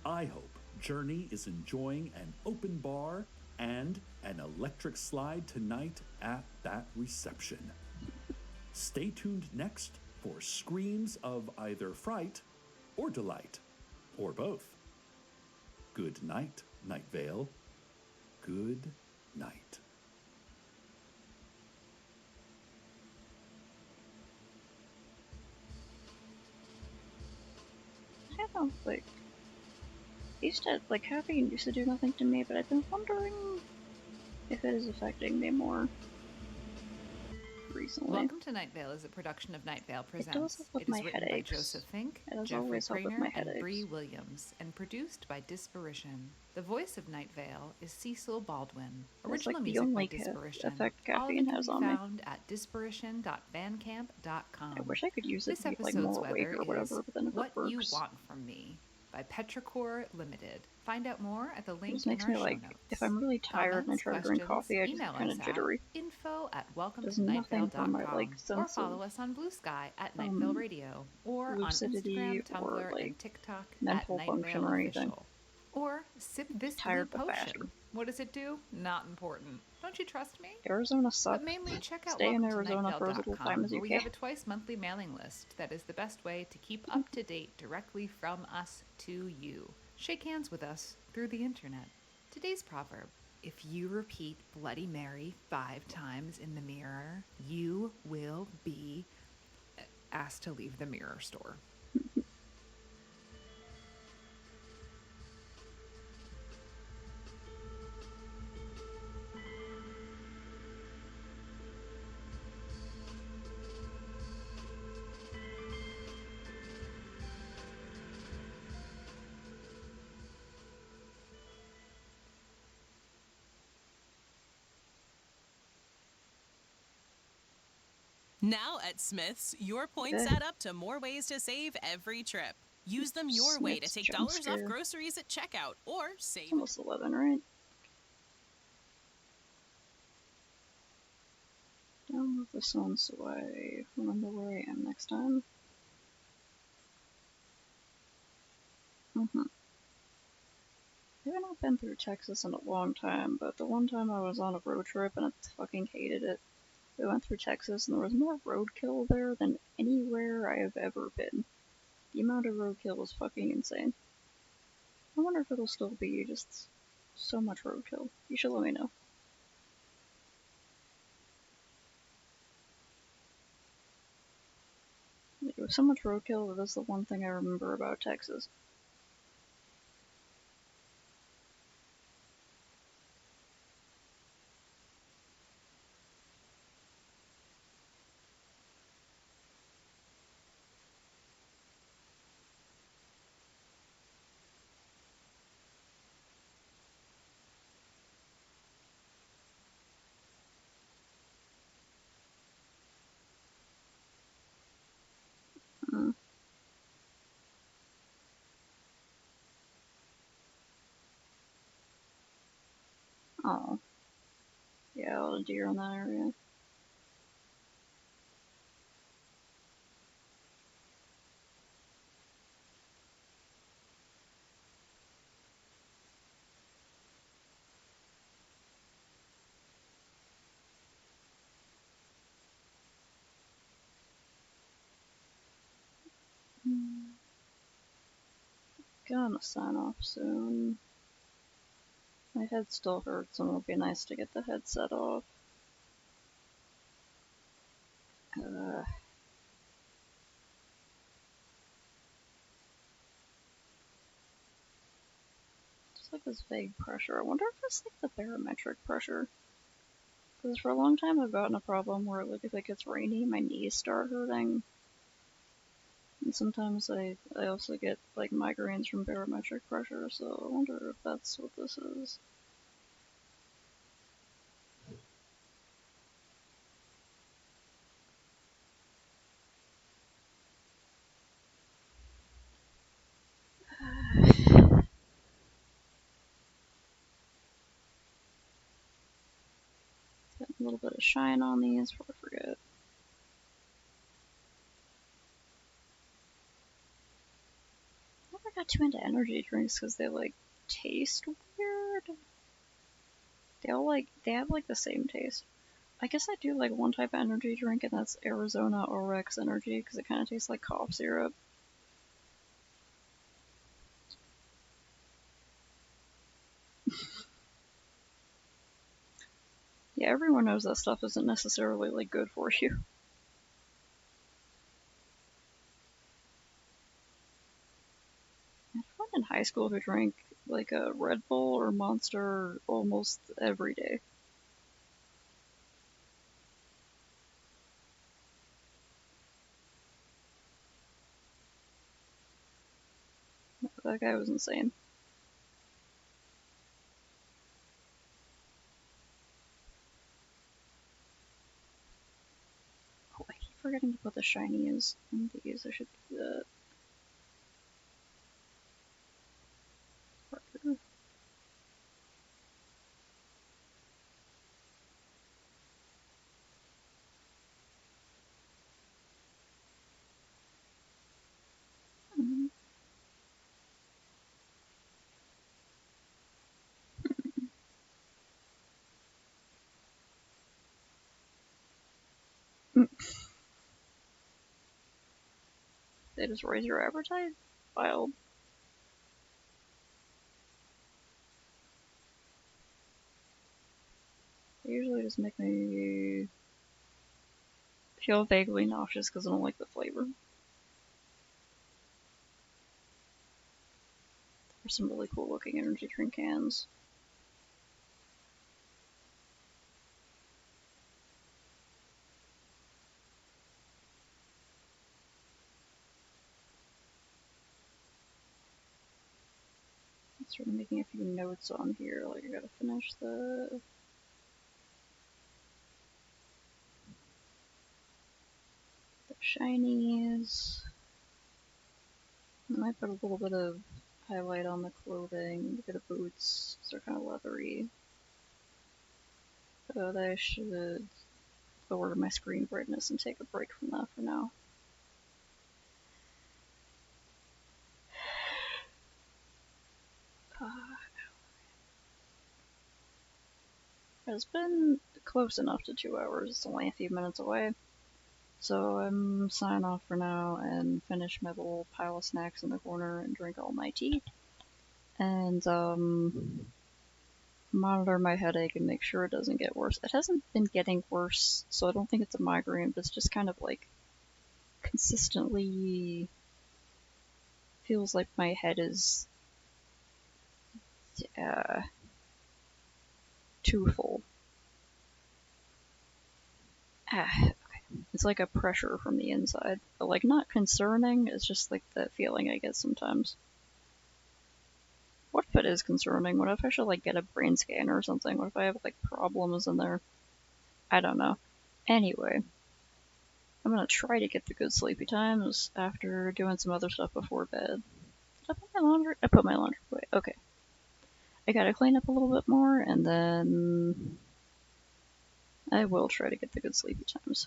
I hope Journey is enjoying an open bar and an electric slide tonight at that reception. Stay tuned next for screams of either fright or delight, or both. Good night, Night Vale. Good night. I don't think like, caffeine used to do nothing to me, but I've been wondering if it is affecting me more recently. Welcome to Night Vale is a production of Night Vale It does Presents. help with It is my written headaches. by Joseph Fink, It has Jeffrey always helped with Craner, my and headaches. Bree Williams, and produced by Disparition. The voice of Night Vale is Cecil Baldwin. That's Original like the music by only Disparition. effect All of caffeine it can has be on me. found at disparition.bandcamp.com. I wish I could use it This to get like episode's more awake weather or whatever, is but then it What works. You Want From Me by Petrichor Limited. Find out more at the It link just in makes our me show like, notes. if I'm really tired and I Comments, try to drink questions, coffee, I just email get kind us of at jittery. Does nothing for my like info@welcometonightVale.com, or sense follow of us on Blue Sky at Night Vale Radio, or on lucidity Instagram, or Tumblr, like and TikTok at mental Night function Vale or anything. Official. Or sip this Tired blue but potion. faster. What does it do? Not important. Don't you trust me? Arizona sucks. But mainly check out Stay in Arizona for as little time as you where we can. have a twice monthly mailing list that is the best way to keep up to date directly from us to you. Shake hands with us through the internet. Today's proverb: if you repeat Bloody Mary 5 times in the mirror, you will be asked to leave the mirror store. Now at Smith's, your points add up to more ways to save every trip. Use them your way to Smith's take jump dollars off scare. groceries at checkout or save. It's almost 11, right? Down with the sun so I remember where I am next time. I have not been through Texas in a long time, but the one time I was on a road trip and I fucking hated it. We went through Texas and there was more roadkill there than anywhere I have ever been. The amount of roadkill was fucking insane. I wonder if it'll still be just so much roadkill. You should let me know. There was so much roadkill that that's the one thing I remember about Texas. Oh. Yeah, a lot of deer in that area. Gonna sign off soon. My head still hurts and it'll be nice to get the headset off. Just like this vague pressure. I wonder if it's like the barometric pressure. Because for a long time I've gotten a problem where like if it gets rainy my knees start hurting. And sometimes I also get like migraines from barometric pressure, so I wonder if that's what this is. Get a little bit of shine on these before I forget. I never got too into energy drinks because they like taste weird. They have like the same taste. I guess I do like one type of energy drink, and that's Arizona Orex Energy because it kind of tastes like cough syrup. Yeah, everyone knows that stuff isn't necessarily like good for you. I find in high high school who drank like a Red Bull or Monster almost every day. That guy was insane. Oh, I keep forgetting to put the shinies in these. I should do that. Harder. They just raise your appetite? Wild. They usually just make me feel vaguely nauseous because I don't like the flavor. There's some really cool looking energy drink cans. Sort of making a few notes on here, like I gotta finish the shinies. I might put a little bit of highlight on the clothing, a bit of boots, because they're kind of leathery. But I should lower my screen brightness and take a break from that for now. It's been close enough to 2 hours, it's only a few minutes away. So I'm signing off for now and finish my little pile of snacks in the corner and drink all my tea. And monitor my headache and make sure it doesn't get worse. It hasn't been getting worse, so I don't think it's a migraine, but it's just kind of like consistently feels like my head is too full. Okay. It's like a pressure from the inside, but like not concerning, it's just like the feeling I get sometimes. What if it is concerning? What if I should like get a brain scan or something? What if I have like problems in there? I don't know. Anyway, I'm gonna try to get the good sleepy times after doing some other stuff before bed. Did I put my laundry? I put my laundry away. Okay. I gotta clean up a little bit more and then I will try to get the good sleepy times.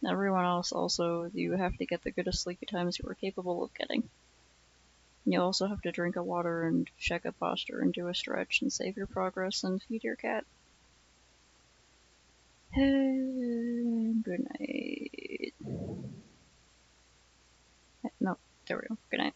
Everyone else also, you have to get the goodest sleepy times you are capable of getting. You also have to drink a water and check a posture and do a stretch and save your progress and feed your cat. Good night. No, there we go. Good night.